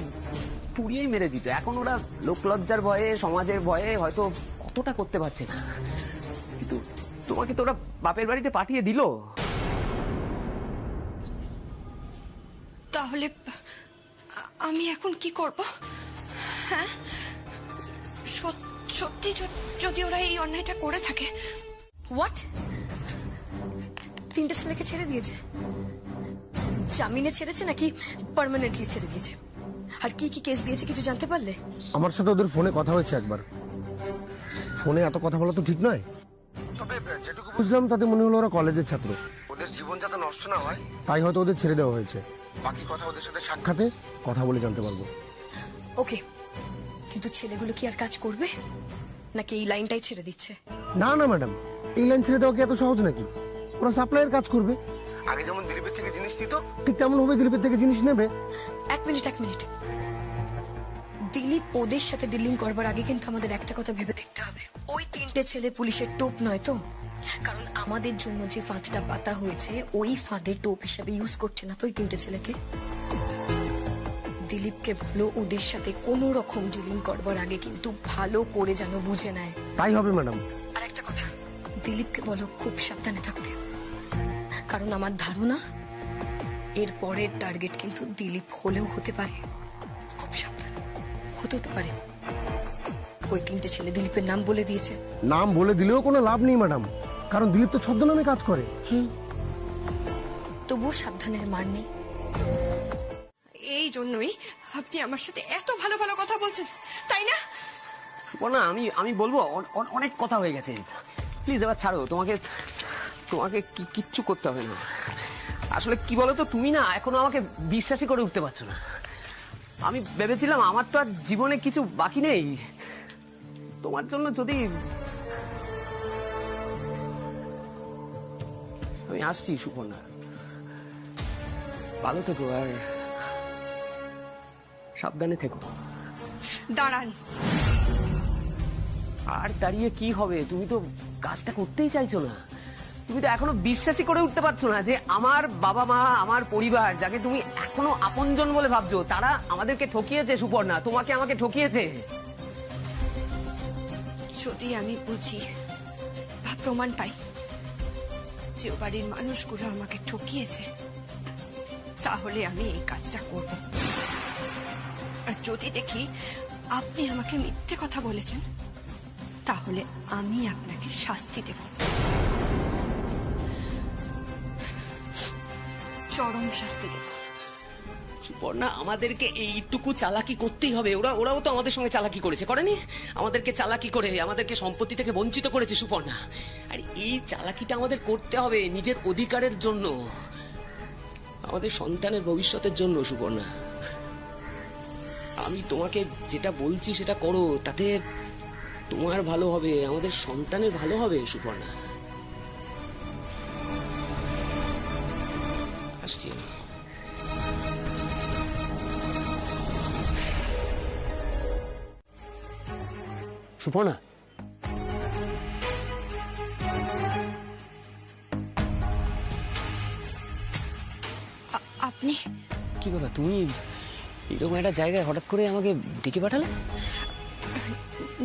পুড়িয়েই মেরে দিত, এখন ওরা লোকলজ্জার ভয়ে, সমাজের ভয়ে হয়তো কতটা করতে পারছে না। কিন্তু তোমাকে তো ওরা বাপের বাড়িতে পাঠিয়ে দিল। তাহলে আমি এখন কি করব? হ্যাঁ, সত্যি যদি ওরা এই অন্যায়টা করে থাকে? হোয়াট? 3টে ছেলেকে ছেড়ে দিয়েছে? জামিনে ছেড়েছে নাকি পার্মানেন্টলি ছেড়ে দিয়েছে? আর কি কি কেস দিয়েছে কিছু জানতে পারলে? আমার সাথে ওদের ফোনে কথা হয়েছে একবার। ফোনে এত কথা বলা তো ঠিক নয়, তবে যেটুকু বুঝলাম তাতে মনে হলো ওরা কলেজের ছাত্র, ওদের জীবন যাতে নষ্ট না হয় তাই হয়তো ওদের ছেড়ে দেওয়া হয়েছে। বাকি কথা ওদের সাথে সাক্ষাতে কথা বলে জানতে পারবো। ওকে, কিন্তু ছেলেগুলো কি আর কাজ করবে নাকি এই লাইনটাই ছেড়ে দিচ্ছে? না না ম্যাডাম, এই লাইন ছেড়ে দেওয়া কি এত সহজ নাকি? ওরা সাপ্লাইয়ের কাজ করবে। আগে যেমন দিলীপের থেকে জিনিস নিত, ঠিক তেমন ভাবে দিলীপের থেকে জিনিস নেবে। এক মিনিট, দিলীপ ওদের সাথে ডিলিং করবার আগে কিন্তু আমাদের একটা কথা ভেবে দেখতে হবে, ওই 3টে ছেলে পুলিশের টোপ নয় তো? কারণ আমাদের জন্য যে ফাঁদটা পাতা হয়েছে, ওই ফাঁদে টোপ হিসাবে ইউজ করছে না তো ওই 3টে ছেলেকে? দিলীপকে বলো ওদের সাথে কোনো রকম ডিলিং করবার আগে কিন্তু ভালো করে যেন বুঝে নেয়। তাই হবে ম্যাডাম। আর একটা কথা, দিলীপকে বলো খুব সাবধানে থাকতে, কারণ আমার ধারণা এর পরের টার্গেট কিন্তু দিলীপ হলেও হতে পারে। খুব সাবধান, হতে পারে। ওই 3টে ছেলে দিলীপের নাম বলে দিয়েছে। নাম বলে দিলেও কোনো লাভ নেই ম্যাডাম, কারণ দিলীপ তো ছদ্মনামে কাজ করে। তবুও সাবধানের মার নেই। এই জন্যই আপনি আমার সাথে এত ভালো ভালো কথা বলছেন, তাই না? সুপর্ণা, আমি বলবো অনেক কথা হয়ে গেছে, প্লিজ এবার ছাড়ো। তোমাকে কিচ্ছু করতে হবে না। আসলে কি বলতো, তুমি না এখনো আমাকে বিশ্বাসই করে উঠতে পারছো না। আমি ভেবেছিলাম আমার তো আর জীবনে কিছু বাকি নেই, তোমার জন্য যদি আমি আসছি। সুপর্ণা, ভালো থেকো আর সাবধানে থেকো। দাঁড়ান। আর দাঁড়িয়ে কি হবে? তুমি তো কাজটা করতেই চাইছো না। তুমি তো এখনো বিশ্বাসই করে উঠতে পারছো না যে আমার বাবা মা, আমার পরিবার, যাকে তুমি এখনো আপনজন বলে ভাবছো, তারা আমাদেরকে ঠকিয়েছে। সুপর্ণা, তোমাকে আমাকে ঠকিয়েছে। যদি আমি বুঝি বা প্রমাণ পাই যে ও বাড়ির মানুষগুলো আমাকে ঠকিয়েছে, তাহলে আমি এই কাজটা করব। আর যদি দেখি আপনি আমাকে মিথ্যে কথা বলেছেন, তাহলে আমি আপনাকে শাস্তি দেব, চরম শাস্তি দেব। সুপর্ণা, আমাদেরকে এইটুকু চালাকি করতেই হবে। ওরাও তো আমাদের সঙ্গে চালাকি করেছে, করেনি? আমাদেরকে চালাকি করে আমাদেরকে সম্পত্তি থেকে বঞ্চিত করেছে সুপর্ণা। আর এই চালাকিটা আমাদের করতে হবে নিজের অধিকারের জন্য, আমাদের সন্তানের ভবিষ্যতের জন্য। সুপর্ণা, আমি তোমাকে যেটা বলছি সেটা করো, তাতে তোমার ভালো হবে, আমাদের সন্তানের ভালো হবে। সুপর্ণা, আসছি। সুপর্ণা, আপনি কি বাবা, তুমি এরকম একটা জায়গায় হঠাৎ করে আমাকে ডেকে পাঠালে?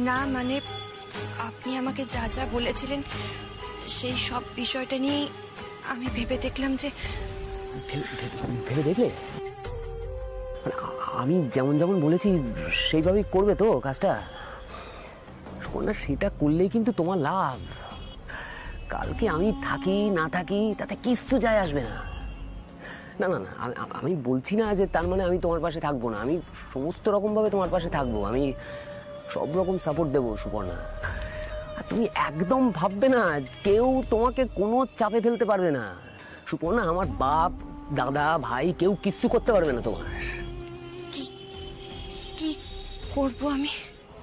না, মানে আপনি আমাকে যা যা বলেছিলেন সেই সব বিষয়টা নিয়ে আমি ভেবে দেখলাম যে। ভেবে দেখলে? আমি যেমন যেমন বলেছি সেইভাবেই করবে তো কাজটা? সুপর্ণা, সেটা করলেই কিন্তু তোমার লাভ। কালকে আমি থাকি না থাকি তাতে কিচ্ছু যায় আসবে না। না না না, আমি বলছি না যে তার মানে আমি তোমার পাশে থাকবো না। আমি সমস্ত রকম ভাবে তোমার পাশে থাকবো, আমি সব রকম সাপোর্ট দেবো। সুপর্ণা, আর তুমি একদম ভাববে না কেউ তোমাকে কোনো চাপে ফেলতে পারবে না। সুপর্ণা, আমার বাপ, দাদা, ভাই কেউ কিচ্ছু করতে পারবে না তোমার। কি করব আমি?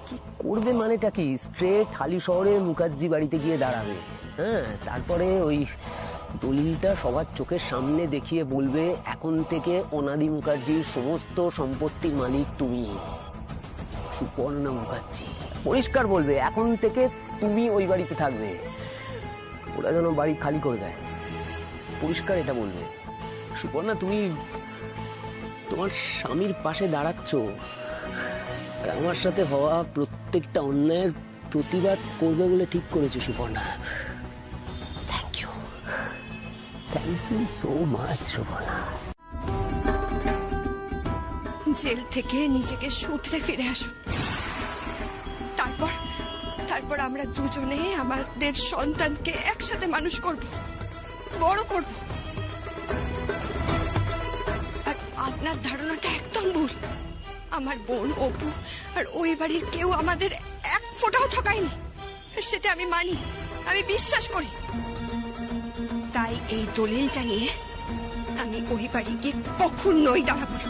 কি করবে মানেটা কি? স্ট্রেট হালি শহরে মুখার্জি বাড়িতে গিয়ে দাঁড়াবে। হ্যাঁ, তারপরে ওই দলিলটা সবার চোখের সামনে দেখিয়ে বলবে, এখন থেকে অনাদি মুখার্জির সমস্ত সম্পত্তির মালিক তুমি, সুপর্ণা মুখার্জি। পরিষ্কার বলবে, এখন থেকে তুমি ওই বাড়িতে থাকবে, ওরা যেন বাড়ি খালি করে দেয়। পরিষ্কার এটা বলবে। সুপর্ণা, তুমি তোমার স্বামীর পাশে দাঁড়াচ্ছ, আর আমার সাথে হওয়া প্রত্যেকটা অন্যায়ের প্রতিবাদ করবে বলে ঠিক করেছো। Suparna, thank you so much. Suparna, জেল থেকে নিজেকে শুধরে ফিরে আসুন, তারপর আমরা দুজনে আমাদের সন্তানকে একসাথে মানুষ করব, বড় করব। আর আপনার ধারণাটা একদম ভুল। আমার বোন, অপু আর ওই বাড়ির কেউ আমাদের এক ফোঁটাও ঠকায়নি, সেটা আমি মানি, আমি বিশ্বাস করি। তাই এই দলিলটা নিয়ে আমি ওই বাড়ি গিয়ে কখনোই দাঁড়াবো না।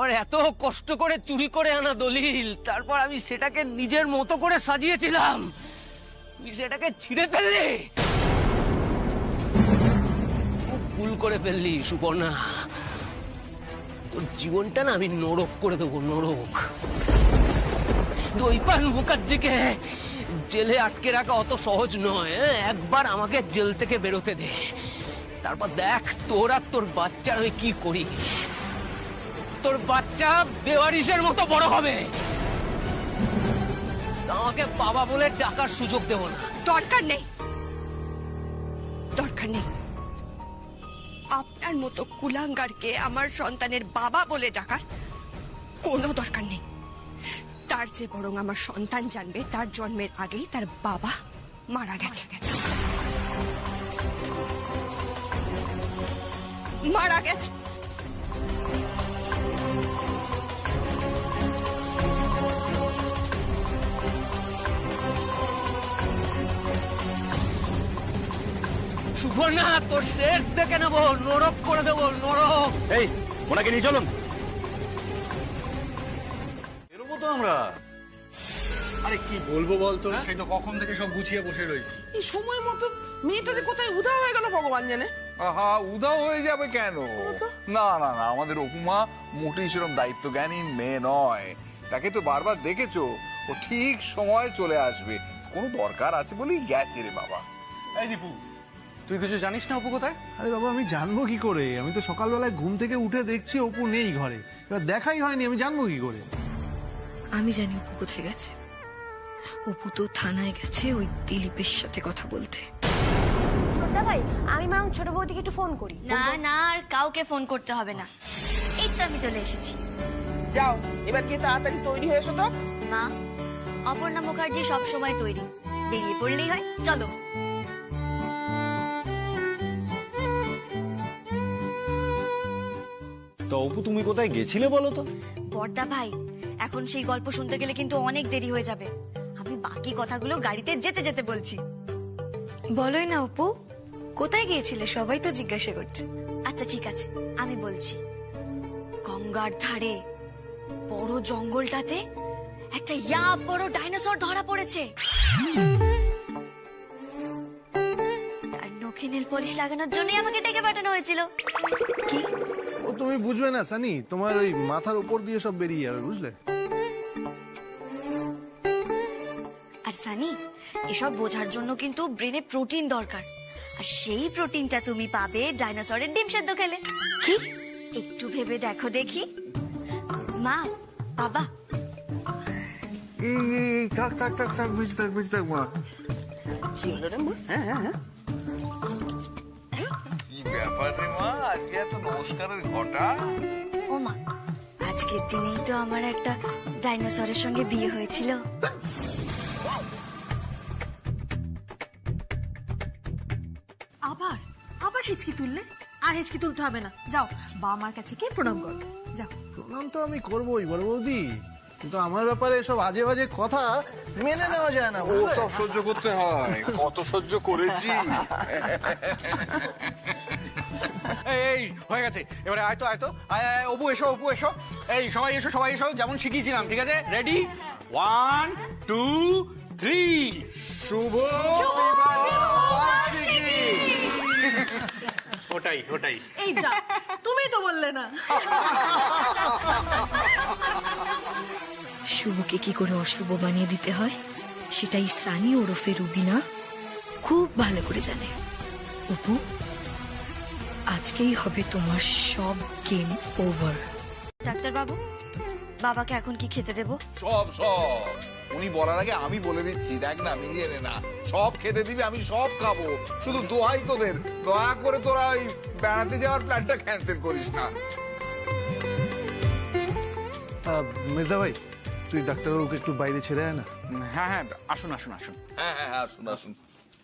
আমার এত কষ্ট করে চুরি করে আনা দলিল, তারপর আমি সেটাকে নিজের মতো করে সাজিয়েছিলাম, তুই সেটাকে ছিঁড়ে ফেললি। খুব ভুল করে ফেললি সুপর্ণা। তোর জীবনটা না আমি নরক করে দেবো, নরক। দৈপাল মুখার্জিকে জেলে আটকে রাখা অত সহজ নয়। একবার আমাকে জেল থেকে বেরোতে দে, তারপর দেখ তোর আর তোর বাচ্চার আমি কি করি। তোর বাচ্চা বেওয়ারিশের মতো বড় হবে, আমাকে বাবা বলে ডাকার সুযোগ দেব না। দরকার নেই, দরকার নেই। আপনার মতো কুলাঙ্গারকে আমার সন্তানের বাবা বলে ডাকার কোনো দরকার নেই। তার চেয়ে বরং আমার সন্তান জানবে তার জন্মের আগেই তার বাবা মারা গেছে, মারা গেছে। সুবর্ণা, তোর শেষ দেখে নেবো, নরক করে দেবো, নরক। এই ওনাকে নিয়ে চলুন। বেরোবো তো আমরা। আরে কি বলবো বলতো, সেই তো কখন থেকে সব গুছিয়ে বসে রয়েছি। এই সময় মতো মেয়েটা যে কোথায় উধাও হয়ে গেল ভগবান জানে। আহা, উধাও হয়ে যাবে কেন? না না না, আমাদের অপুমা মোটেই সেরকম দায়িত্বজ্ঞানী মেয়ে নয়। তাকে তো বারবার দেখেছো, ও ঠিক সময় চলে আসবে। কোনো দরকার আছে বলেই গেছে রে বাবা। এই দীপু, তুই কিছু জানিস না অপু কোথায়? আরে বাবা, আমি জানবো কি করে? আমি তো সকালবেলায় ঘুম থেকে উঠে দেখছি অপু নেই ঘরে, এবার দেখাই হয়নি, আমি জানবো কি করে? আমি জানি অপু কোথায় গেছে। অপু তো থানায় গেছে ওই দিলীপের সাথে কথা বলতে। শ্রদ্ধা ভাই, আমি বরং ছোট বৌদিকে একটু ফোন করি। না না, আর কাউকে ফোন করতে হবে না, এই তো আমি চলে এসেছি। যাও, এবার গিয়ে তাড়াতাড়ি তৈরি হয়ে এসো তো। মা, অপর্ণা মুখার্জি সব সময় তৈরি, বেরিয়ে পড়লেই হয়। চলো। তো অপু, তুমি কোথায় গেছিলে বলো তো? বর্দা ভাই, এখন সেই গল্প শুনতে গেলে কিন্তু অনেক দেরি হয়ে যাবে। আমি বাকি কথাগুলো গাড়িতে যেতে যেতে বলছি। বলোই না অপু, কোথায় গিয়েছিলে? সবাই তো জিজ্ঞাসা করছে। আচ্ছা ঠিক আছে, আমি বলছি। গঙ্গার ধারে বড় জঙ্গলটাতে একটা বড় ডাইনোসর ধরা পড়েছে। তার নখে নেল পলিশ লাগানোর জন্যই আমাকে ডেকে পাঠানো হয়েছিল। কি? ও তুমি বুঝবে না সানি, তোমার ওই মাথার উপর দিয়ে সব বেরিয়ে যাবে, বুঝলে? আর সানি, এসব বোঝার জন্য কিন্তু ব্রেনে প্রোটিন দরকার, আর সেই প্রোটিনটা তুমি পাবে ডাইনোসরের ডিম সেদ্ধ খেলে। কি? একটু ভেবে দেখো দেখি। মা, বাবা। এই থাক থাক থাক থাক, বুঝ থাক মা। কি হলো রে মা? হ্যাঁ, কি ব্যাপার রে মা, আজকে এত নমস্কারের ঘটা? ও মা, আজকের দিনেই তো আমার একটা ডাইনোসরের সঙ্গে বিয়ে হয়েছিল। আবার আবার হিচকি তুললে? আর হিচকি তুলতে হবে না, যাও বাবা মার কাছে গিয়ে প্রণাম করো, যাও। প্রণাম তো আমি করবোই বড় বৌদি, কিন্তু আমার ব্যাপারে সব আজে বাজে কথা মেনে নেওয়া যায় না। ও সব সহ্য করতে হয়, কত সহ্য করেছি। এই হয়ে গেছে, এবারে আয় তো আয় তো, আয় আয় অপু এসো, অপু এসো। এই সবাই এসো, সবাই এসো, যেমন শিখিয়েছিলাম, ঠিক আছে? রেডি? 1 2 3। শুভ ওটাই ওটাই। এই যা, তুমি তো বললে না। শুভকে কি করে অশুভ বানিয়ে দিতে হয় সেটাই সানি ওরফে রুবিনা খুব ভালো করে জানে। অপু, আজকেই হবে তোমার সব গেম ওভার। ডাক্তার বাবু, বাবাকে এখন কি খেতে দেবো? সব সব উনি বলার আগে আমি বলে দিচ্ছি, দেখ না, মিলিয়ে নে না, সব খেতে দিবি, আমি সব খাবো। শুধু দোহাই তোদের, দয়া করে তোরা ওই বেড়াতে যাওয়ার প্ল্যানটা ক্যান্সেল করিস না। মেজদা ভাই, তুই ডাক্তারবাবুকে একটু বাইরে ছেড়ে আয় না। হ্যাঁ হ্যাঁ, আসুন আসুন আসুন। হ্যাঁ হ্যাঁ হ্যাঁ, আসুন আসুন,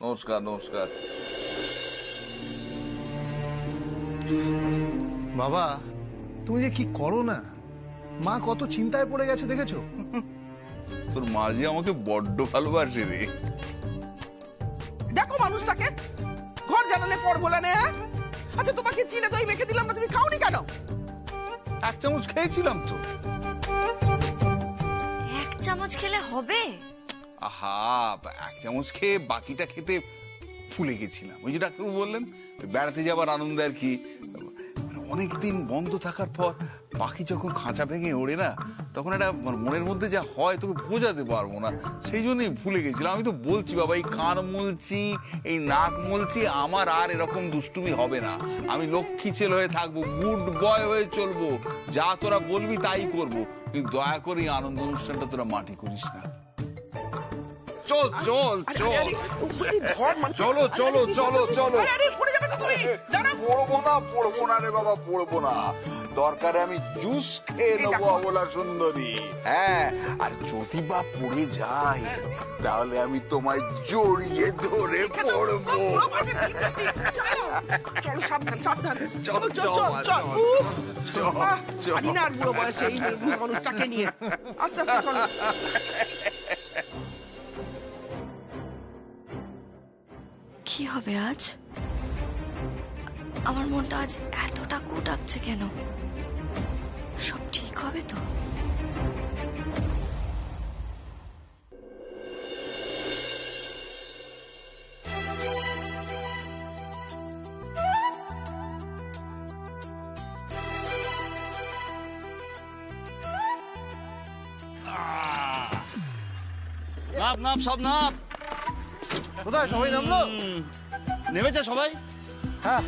নমস্কার নমস্কার। বাবা, তুমি যে কি করো না, মা কত চিন্তায় পড়ে গেছে দেখেছো? তোর মা যে আমাকে বড্ড ভালোবাসে রে। দেখো মানুষটাকে, ঘর জানালে পর বলে নে। আচ্ছা, তোমাকে চিনে দই মেখে দিলাম না, তুমি খাওনি কেন? 1 চামচ খেয়েছিলাম তো। 1 চামচ খেলে হবে? আহা, 1 চামচ খেয়ে বাকিটা খেতে ভুলে গেছিলাম। ওই যে ডাক্তারবাবু বললেন বেড়াতে যাবার আনন্দ আর কি। অনেকদিন বন্ধ থাকার পর পাখি যখন খাঁচা ভেঙে ওড়ে না, তখন একটা মনের মধ্যে যা হয় তোকে বোঝাতে পারবো না, সেই জন্যই ভুলে গেছিলাম। আমি তো বলছি বাবা, এই কান মুলছি, এই নাক মুলছি, আমার আর এরকম দুষ্টুমি হবে না। আমি লক্ষ্মী ছেলে হয়ে থাকবো, গুড বয় হয়ে চলবো, যা তোরা বলবি তাই করবো, কিন্তু দয়া করে এই আনন্দ অনুষ্ঠানটা তোরা মাটি করিস না। চল চল চল, চলো চলো চলো চলো। পড়বো না রে বাবা, পড়বো না। দরকারে আমি জুস খেয়ে নেবো অবলা সুন্দরী। হ্যাঁ, আর যদি বা পড়ে যায় তাহলে আমি তোমায় জড়িয়ে ধরে পড়বো। চল সাবধান সাবধান, চল চল চল চল। আমি না আর বুড়ো বয়সে এই মানুষটাকে নিয়ে আস্তে আস্তে চল। কি হবে আজ? আমার মনটা আজ এতটা ডাকছে কেন? সব ঠিক হবে তো? নাপ নাপ সব নাপ। কোথায় সবাই নামলো? নেমেছে সবাই? হ্যাঁ।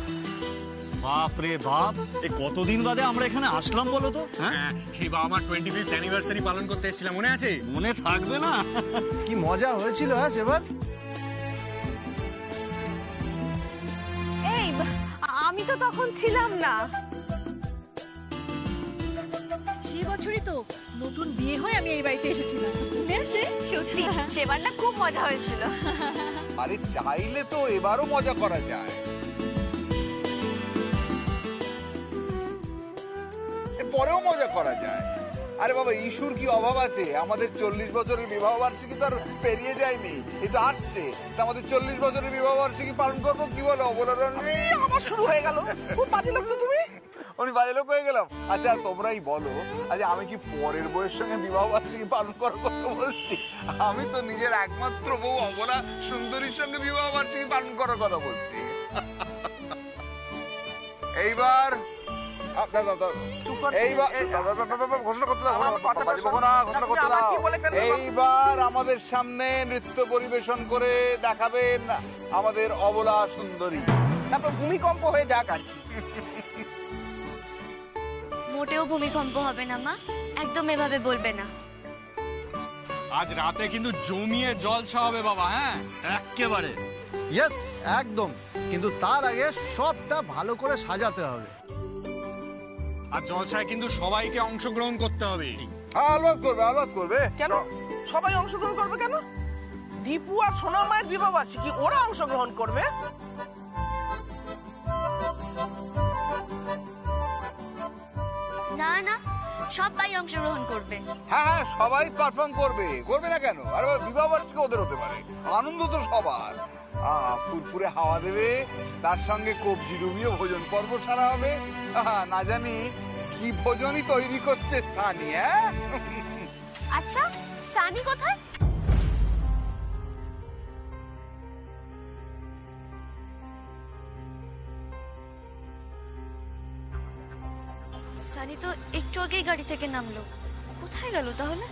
বাপ রে বাপ, এই কতদিন বাদে আমরা এখানে আসলাম বলো তো? হ্যাঁ, সেই বাবা আমার 25th অ্যানিভার্সারি পালন করতে এসেছিলাম, মনে আছে? মনে থাকবে না? কি মজা হয়েছিল হ্যাঁ সেবার। এই আমি তো তখন ছিলাম না। সে বছরই তো নতুন বিয়ে হয়ে আমি এই বাড়িতে এসেছিলাম, মনে আছে? সত্যি সেবার না খুব মজা হয়েছিল। আরে চাইলে তো এবারও মজা করা যায়। পরেও মজা করা যায়। আরে বাবা, ইস্যুর কি অভাব আছে? আমাদের 40 বছরের বিবাহ বার্ষিকী তো আর পেরিয়ে যায়নি, এই তো আসছে। আমাদের 40 বছরের বিবাহ বার্ষিকী পালন করবো, কি বলো? আমার শুরু হয়ে গেল, খুব বাজে লাগতো তুমি। আমি বাজে লোক হয়ে গেলাম? আচ্ছা তোমরাই বলো, আচ্ছা আমি কি পরের বউয়ের সঙ্গে বিবাহ বার্ষিকী পালন করার কথা বলছি? আমি তো নিজের একমাত্র বউ অবলা সুন্দরীর সঙ্গে বিবাহ বার্ষিকী পালন করার কথা বলছি। এইবার এইবার আমাদের সামনে নৃত্য পরিবেশন করে দেখাবেন আমাদের অবলা সুন্দরী। তারপর ভূমিকম্প হয়ে যাক আর কি। মোটেও ভূমিকম্প হবে না মা, একদম এভাবে বলবে না। আজ রাতে কিন্তু জমিয়ে জলসা হবে বাবা। হ্যাঁ একেবারে ইয়েস একদম, কিন্তু তার আগে সবটা ভালো করে সাজাতে হবে। আর জলসায় কিন্তু সবাইকে অংশগ্রহণ করতে হবে। আলবাদ করবে, আলবাদ করবে। কেন সবাই অংশগ্রহণ করবে কেন? দীপু আর সোনা মায়ের বিবাহ বার্ষিকী, ওরা অংশগ্রহণ করবে। না না, সবাই অংশগ্রহণ করবে। হ্যাঁ হ্যাঁ, সবাই পারফর্ম করবে, করবে না কেন? আর বিবাহ বার্ষিকী ওদের হতে পারে, আনন্দ তো সবার। ফুরফুরে হাওয়া দেবে, তার সঙ্গে কবজি ডুবিয়ে ভোজন পর্ব সারা হবে। না জানি কি ভোজনই তৈরি করছে সানি। হ্যাঁ আচ্ছা, সানি কোথায়? সানি তো একটু আগেই গাড়ি থেকে নামলো, কোথায় গেল তাহলে?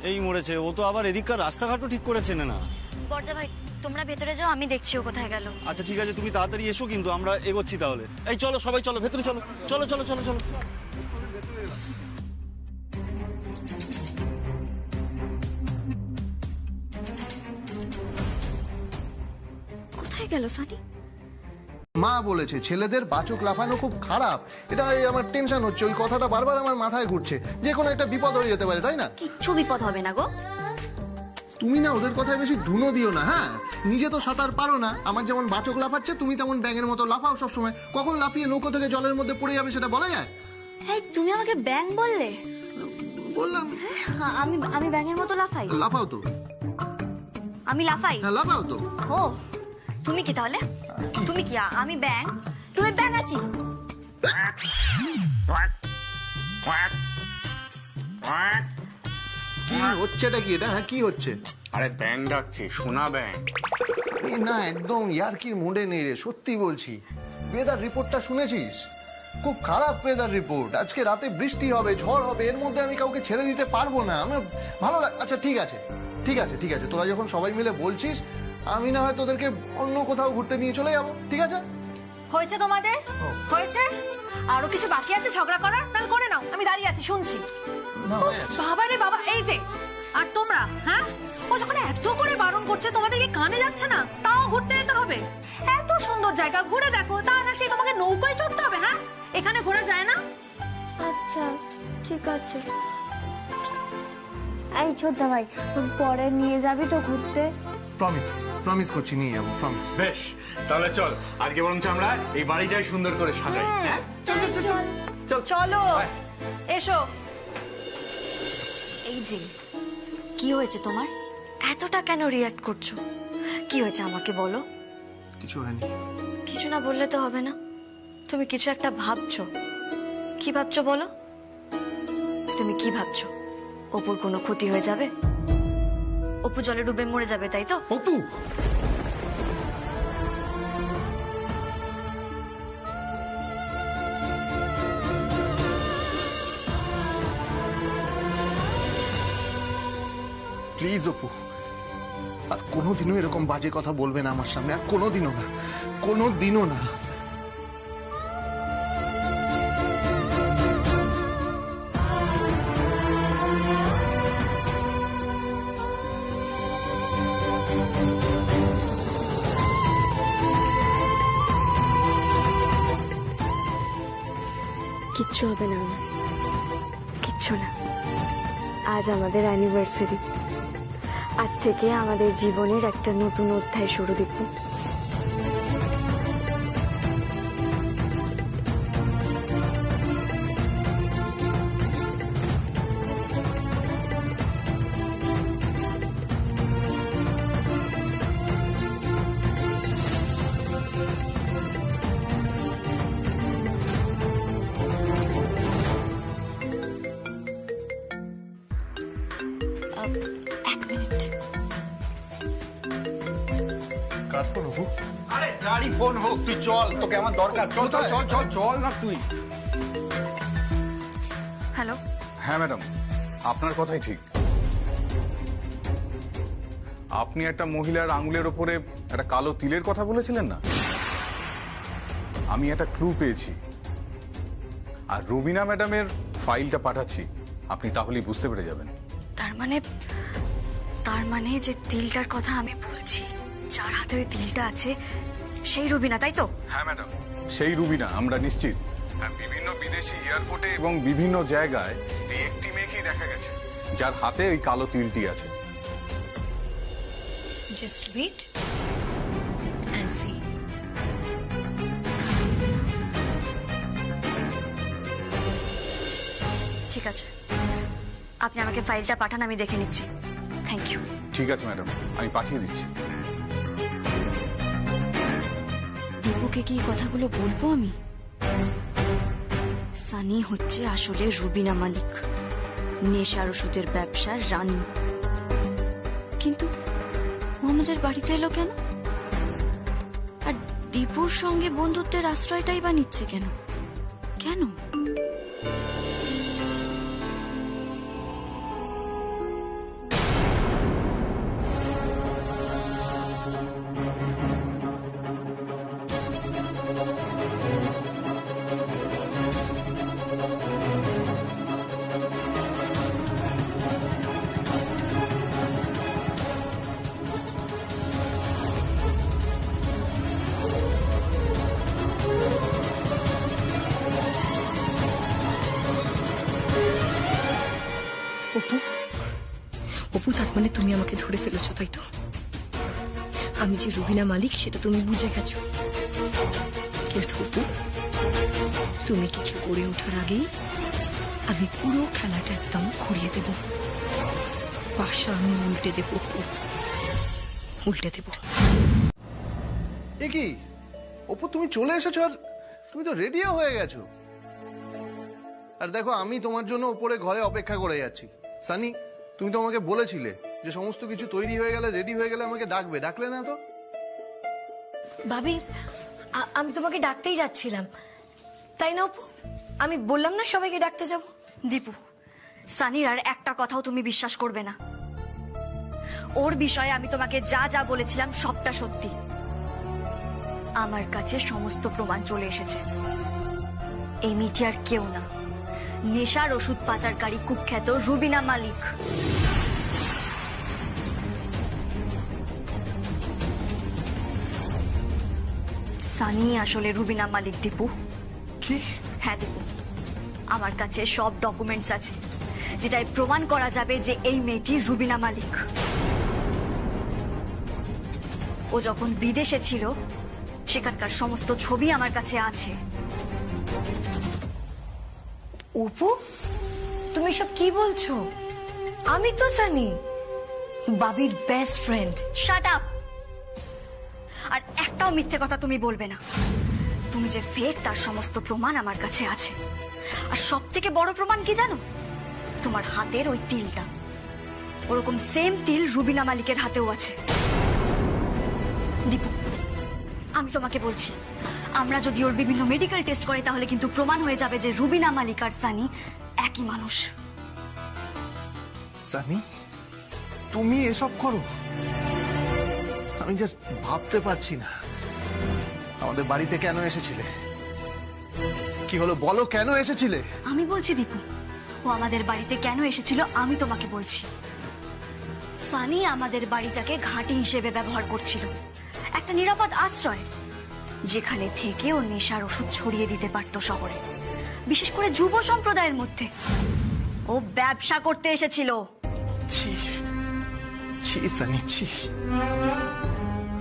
এই মরেছে, ও তো আবার এদিককার রাস্তাঘাটও ঠিক করে চেনে না। বড়দা ভাই তোমরা ভেতরে যাও, আমি দেখছি ও কোথায় গেল। আচ্ছা ঠিক আছে, তুমি তাড়াতাড়ি এসো, কিন্তু আমরা এগোচ্ছি তাহলে। এই চলো সবাই, চলো ভেতরে চলো, চলো চলো চলো চলো। কোথায় গেল সানি? মা বলেছে ছেলেদের বাচক লাফানো খুব খারাপ। এটা আমার টেনশন হচ্ছে, ওই কথাটা বারবার আমার মাথায় ঘুরছে। যে কোনো একটা বিপদ হয়ে যেতে পারে, তাই না? কিচ্ছু বিপদ হবে না গো। তুমি না ওদের কথায় বেশি ধুনো দিও না। হ্যাঁ, নিজে তো সাঁতার পারো না, আমার যেমন বাচক লাফাচ্ছে তুমি তেমন ব্যাঙের মতো লাফাও সবসময়। কখন লাফিয়ে নৌকো থেকে জলের মধ্যে পড়ে যাবে সেটা বলা যায়? এই তুমি আমাকে ব্যাঙ বললে? বললাম আমি ব্যাঙের মতো লাফাই? লাফাও তো। আমি লাফাই? হ্যাঁ লাফাও তো। ও তুমি কি তাহলে? তুমি কি? আমি ব্যাঙ, তুমি ব্যাঙাচি। কি হচ্ছেটা কি এটা? হ্যাঁ কি হচ্ছে? আরে ব্যাং ডাকছে, সোনা ব্যাং। না একদম ইয়ার্কির মুডে নেই রে, সত্যি বলছি। বেদার রিপোর্টটা শুনেছিস? খুব খারাপ ওয়েদার রিপোর্ট, আজকে রাতে বৃষ্টি হবে, ঝড় হবে, এর মধ্যে আমি কাউকে ছেড়ে দিতে পারবো না। আমার ভালো আচ্ছা ঠিক আছে ঠিক আছে ঠিক আছে, তোরা যখন সবাই মিলে বলছিস আমি না হয় তোদেরকে অন্য কোথাও ঘুরতে নিয়ে চলে যাবো, ঠিক আছে? হয়েছে তোমাদের? হয়েছে? আরো কিছু বাকি আছে ঝগড়া করার? তাহলে করে নাও, আমি দাঁড়িয়ে আছি শুনছি। বাবা রে বাবা, এই যে আর তোমরা, হ্যাঁ ও যখন এত করে বারণ করছে তোমাদের কি কানে যাচ্ছে না? তাও ঘুরতে যেতে হবে? এত সুন্দর জায়গা, ঘুরে দেখো। তা না সেই তোমাকে নৌকায় চড়তে হবে? হ্যাঁ, এখানে ঘোরা যায় না? আচ্ছা ঠিক আছে। এই ছোট ভাই, পরে নিয়ে যাবি তো ঘুরতে? প্রমিস প্রমিস করছি, নিয়ে যাবো, প্রমিস। বেশ, তাহলে চল আজকে বরঞ্চ আমরা এই বাড়িটাই সুন্দর করে সাজাই। হ্যাঁ চল চল চল চল চলো এসো। এই যে কি হয়েছে তোমার? এতটা কেন রিয়াক্ট করছো? কি হয়েছে আমাকে বলো। কিছু হয়নি। কিছু না বললে তো হবে না, তুমি কিছু একটা ভাবছো। কি ভাবছো বলো? তুমি কি ভাবছো? অপুর কোনো ক্ষতি হয়ে যাবে? অপু জলে ডুবে মরে যাবে, তাই তো? অপু প্লিজ অপু, আর কোনোদিনও এরকম বাজে কথা বলবে না আমার সামনে, আর কোনোদিনও না, কোনোদিনও না। কিচ্ছু হবে না আমার, কিচ্ছু না। আজ আমাদের অ্যানিভার্সারি, আজ থেকে আমাদের জীবনের একটা নতুন অধ্যায় শুরু দিব। এক মিনিট। কার ফোন অপু? আরে যারই ফোন হোক, তুই চল, তোকে আমার দরকার। চল চল চল চল চল না তুই। হ্যালো। হ্যাঁ ম্যাডাম, আপনার কথাই ঠিক। আপনি একটা মহিলার আঙুলের ওপরে একটা কালো তিলের কথা বলেছিলেন না? আমি একটা ক্লু পেয়েছি, আর রুবিনা ম্যাডামের ফাইলটা পাঠাচ্ছি, আপনি তাহলেই বুঝতে পেরে যাবেন। তার মানে যে তিলটার কথা আমি বলছি, যার হাতে ওই তিলটা আছে, সেই রুবিনা, তাই তো? হ্যাঁ ম্যাডাম, সেই রুবিনা, আমরা নিশ্চিত। আর বিভিন্ন বিদেশি এয়ারপোর্টে এবং বিভিন্ন জায়গায় এই একটি মেয়েকেই দেখা গেছে যার হাতে ওই কালো তিলটি আছে। Just wait and see. ঠিক আছে, আপনি আমাকে ফাইলটা পাঠান, আমি দেখে নিচ্ছি। Thank you. ঠিক আছে ম্যাডাম, আমি পাঠিয়ে দিচ্ছি। দীপুকে কি কথাগুলো বলবো আমি? সানি হচ্ছে আসলে রুবিনা মালিক, নেশার ওষুধের ব্যবসার রানী। কিন্তু ও আমাদের বাড়িতে এলো কেন? আর দীপুর সঙ্গে বন্ধুত্বের আশ্রয়টাই বা নিচ্ছে কেন? কেন? অপু, অপু, তার মানে তুমি আমাকে ধরে ফেলেছো, তাই তো? আমি যে রুবিনা মালিক সেটা তুমি বুঝে গেছো। কিন্তু অপু, তুমি কিছু করে ওঠার আগেই আমি পুরো খেলাটা একদম ঘুরিয়ে দেব। পাশা আমি উল্টে দেব অপু, উল্টে দেব। এ কি অপু, তুমি চলে এসেছো, আর তুমি তো রেডিও হয়ে গেছো। আর দেখো, আমি তোমার জন্য উপরে ঘরে অপেক্ষা করে যাচ্ছি। সানি, তুমি তো আমাকে বলেছিলে যে সমস্ত কিছু তৈরি হয়ে গেলে, রেডি হয়ে গেলে আমাকে ডাকবে, ডাকলে না তো? ভাবি, আমি তোমাকে ডাকতেই যাচ্ছিলাম। তাই না অপু? আমি বললাম না সবাইকে ডাকতে যাব। দীপু, সানির আর একটা কথাও তুমি বিশ্বাস করবে না। ওর বিষয়ে আমি তোমাকে যা যা বলেছিলাম সবটা সত্যি। আমার কাছে সমস্ত প্রমাণ চলে এসেছে। এই মেয়েটি আর কেউ না, নেশার ওষুধ পাচারকারী কুখ্যাত রুবিনা মালিক। সানি আসলে রুবিনা মালিক। দীপু, কি? হ্যাঁ দীপু, আমার কাছে সব ডকুমেন্টস আছে যেটাই প্রমাণ করা যাবে যে এই মেয়েটি রুবিনা মালিক। ও যখন বিদেশে ছিল সেখানকার সমস্ত ছবি আমার কাছে আছে। অপু, তুমি সব কি বলছো? আমি তো সানি, বাবির বেস্ট ফ্রেন্ড। Shut up! আর একটাও মিথ্যে কথা তুমি বলবে না। তুমি যে ফেক তার সমস্ত প্রমাণ আমার কাছে আছে। আর সব থেকে বড় প্রমাণ কি জানো? তোমার হাতের ওই তিলটা। ওরকম সেম তিল রুবিনা মালিকের হাতেও আছে। দীপু, আমি তোমাকে বলছি, আমরা যদি ওর বিভিন্ন মেডিকেল টেস্ট করি তাহলে কিন্তু প্রমাণ হয়ে যাবে যে রুবিনা মালিক আর সানি একই মানুষ। সানি, তুমি এসব করো? আমি জাস্ট ভাবতে পারছি না। আমাদের বাড়িতে কেন এসেছিলে? কি হলো বলো, কেন এসেছিলে? আমি বলছি দীপু, ও আমাদের বাড়িতে কেন এসেছিল আমি তোমাকে বলছি। সানি আমাদের বাড়িটাকে ঘাঁটি হিসেবে ব্যবহার করছিল, একটা নিরাপদ আশ্রয় যেখানে থেকে ও নেশার ওষুধ ছড়িয়ে দিতে পারত শহরে, বিশেষ করে যুব সম্প্রদায়ের মধ্যে। ও ব্যবসা করতে এসেছিল। ছি ছি সানি, ছি।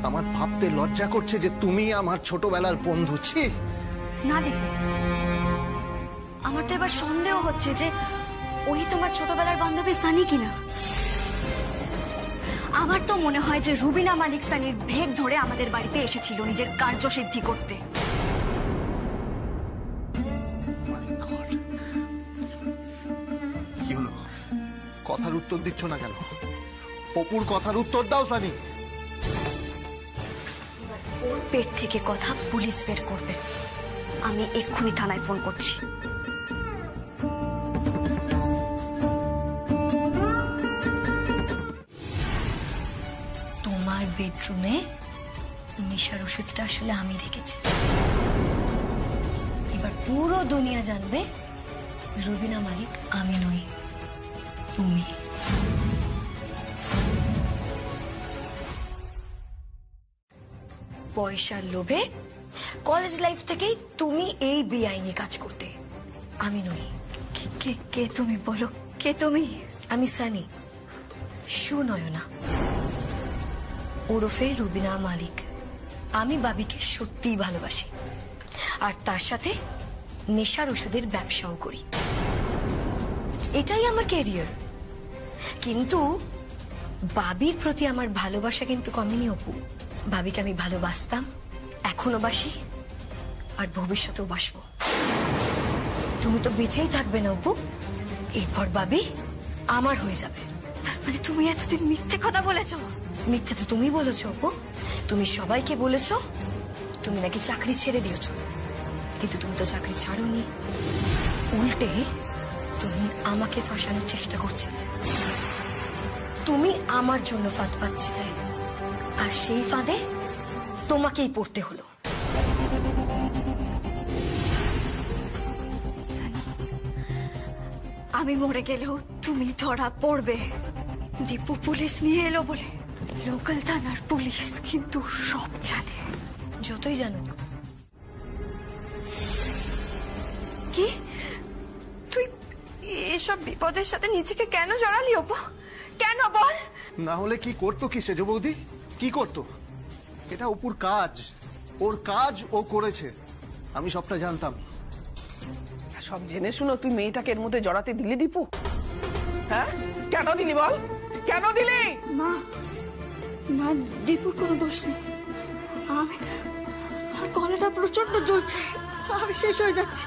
আমার ভাবতে লজ্জা করছে যে তুমি আমার ছোটবেলার বন্ধু। ছি। না দীপু, আমার তো এবার সন্দেহ হচ্ছে যে ওই তোমার ছোটবেলার বান্ধবী সানি কিনা। আমার তো মনে হয় যে রুবিনা মালিক সানির ভেগ ধরে আমাদের বাড়িতে এসেছিল নিজের কার্যসিদ্ধি করতে। কি হলো? কথার উত্তর দিচ্ছ না কেন? অপুর কথার উত্তর দাও সানি। ওর পেট থেকে কথা পুলিশ বের করবে। আমি এক্ষুনি থানায় ফোন করছি। তোমার বেডরুমে নেশার ওষুধটা আসলে আমি রেখেছি। এবার পুরো দুনিয়া জানবে রুবিনা মালিক আমি নই, তুমি। পয়সার লোভে কলেজ লাইফ থেকেই তুমি এই বেআইনি কাজ করতে। আমি নই। কে তুমি বলো? কে তুমি? আমি সানি, সুনয়না ওরফে রুবিনা মালিক। আমি বাবিকে সত্যিই ভালোবাসি, আর তার সাথে নেশার ওষুধের ব্যবসাও করি। এটাই আমার ক্যারিয়ার। কিন্তু বাবির প্রতি আমার ভালোবাসা কিন্তু কমেনি অপু। বাবিকে আমি ভালোবাসতাম, এখনো বাসি, আর ভবিষ্যতেও বাসবো। তুমি তো বেঁচেই থাকবে না অপু। এরপর বাবি আমার হয়ে যাবে। তার মানে তুমি এতদিন মিথ্যে কথা বলেছো? মিথ্যে তো তুমি বলেছো অপু। তুমি সবাইকে বলেছো তুমি নাকি চাকরি ছেড়ে দিয়েছো, কিন্তু তুমি তো চাকরি ছাড়োনি। উল্টে তুমি আমাকে ফাঁসানোর চেষ্টা করছিলে। তুমি আমার জন্য ফাঁদ পাচ্ছিলে, আর সেই ফাঁদে তোমাকেই পড়তে হলো। আমি মরে গেলেও তুমি ধরা পড়বে। দীপু পুলিশ নিয়ে এলো বলে লোকাল থানার পুলিশ কিন্তু সব জানে। যতই জানুক। কি? তুই এসব বিপদের সাথে নিজেকে কেন জড়ালি অপু? কেন বল? না হলে কি করতো কি সেজ বৌদি? কি করতো? এটা অপুর কাজ, ওর কাজ ও করেছে। আমি সবটা জানতাম। সব জেনে শুনো তুই মেয়েটাকে এর মধ্যে জড়াতে দিলি দীপু? হ্যাঁ, কেন দিলি বল? কেন দিলি? মা, না দীপুর কোনো দোষ নেই। আমার গলাটা প্রচন্ড জ্বলছে, আমি শেষ হয়ে যাচ্ছি।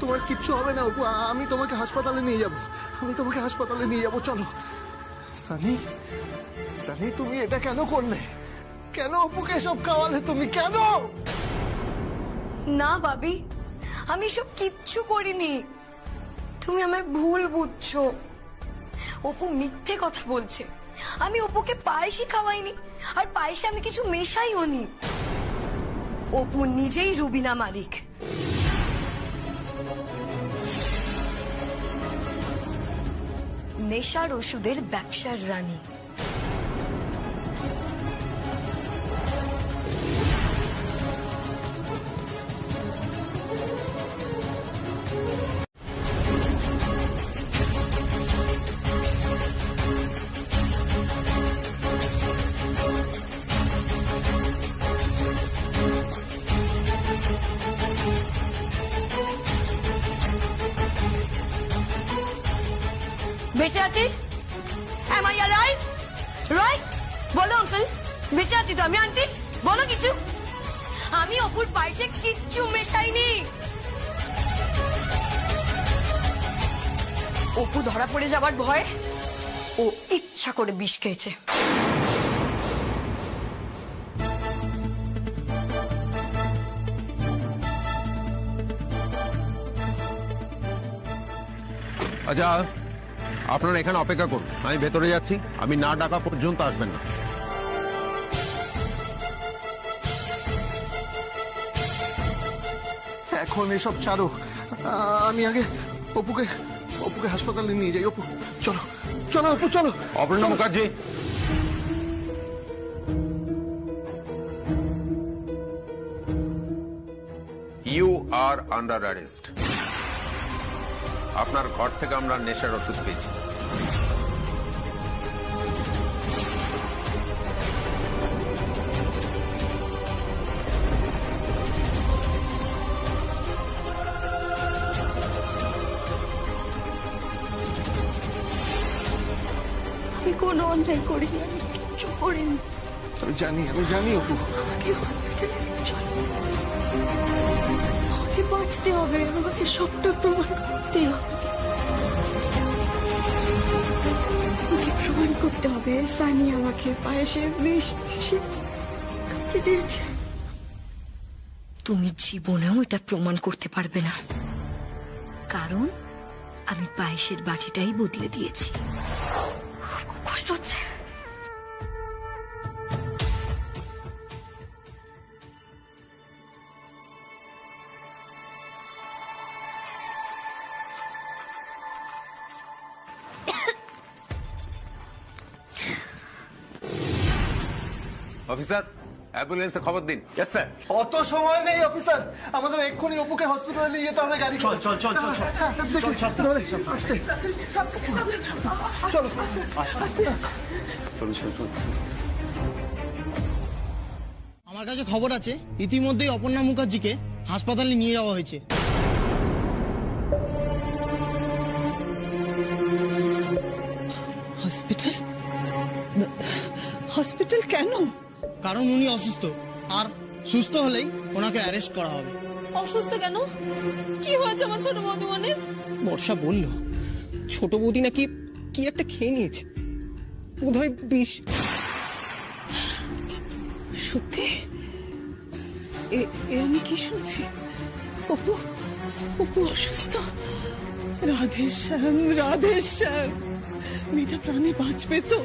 তোমার কিচ্ছু হবে না অপু, আমি তোমাকে হাসপাতালে নিয়ে যাব। চলো। সানি, সানি তুমি এটা কেন করলে? কেন অপুকে সব খাওয়ালে তুমি? কেন? না বাবি, আমি সব কিচ্ছু করিনি। তুমি আমায় ভুল বুঝছো। অপু মিথ্যে কথা বলছে। আমি অপুকে পায়েসই খাওয়াইনি, আর পায়েসে আমি কিছু মেশাইও নি। অপু নিজেই রুবিনা মালিক। নেশার ওষুধের ব্যবসার রানী। বেঁচে আছি? Am I alive? Right? বলো আঙ্কেল, বেঁচে আছি তো আমি? আন্টি বলো কিছু। আমি অপুর পায়েসে কিচ্ছু মেশাইনি। অপু ধরা পড়ে যাবার ভয় ও ইচ্ছা করে বিষ খেয়েছে। আচ্ছা, আপনারা এখানে অপেক্ষা করুন, আমি ভেতরে যাচ্ছি। আমি না ডাকা পর্যন্ত আসবেন না। এখন এসব ছাড়ো, আমি আগে অপুকে হাসপাতালে নিয়ে যাই। অপু চলো, চলো অপু চলো। Aparna Mukherjee, you are under arrest. আপনার ঘর থেকে আমরা নেশার ওষুধ পেয়েছি। আমি কোনো অন্যায় করিনি, আমি কিচ্ছু করিনি। আমি জানি অপু। আমাকে বাঁচতে হবে, আমাকে সবটা প্রমাণ করতে হবে। আমাকে প্রমাণ করতে হবে সানি আমাকে পায়েসে বিষ মিশিয়ে দিয়েছে। তুমি জীবনেও এটা প্রমাণ করতে পারবে না, কারণ আমি পায়েসের বাটিটাই বদলে দিয়েছি। খুব কষ্ট হচ্ছে। অফিসার, অ্যাম্বুলেন্সে খবর দিন। Yes sir. অত সময় নেই অফিসার, আমাদের এক্ষুনি অপুকে হসপিটালে নিয়ে যেতে হবে। গাড়ি চল চল চল চল চল। আমার কাছে খবর আছে, ইতিমধ্যেই অপর্ণা মুখার্জিকে হাসপাতালে নিয়ে যাওয়া হয়েছে। হসপিটাল? হসপিটাল কেন? কারণ উনি অসুস্থ, আর সুস্থ হলেই ওনাকে অ্যারেস্ট করা হবে। অসুস্থ কেন? কি হয়েছে আমার ছোট বৌদিমণির? বর্ষা বলল ছোট বৌদি নাকি কি একটা খেয়ে নিয়েছে, বোধহয় বিষ। সত্যি? আমি কি শুনছি? অপু অসুস্থ? রাধে শ্যাম, মেয়েটা প্রাণে বাঁচবে তো?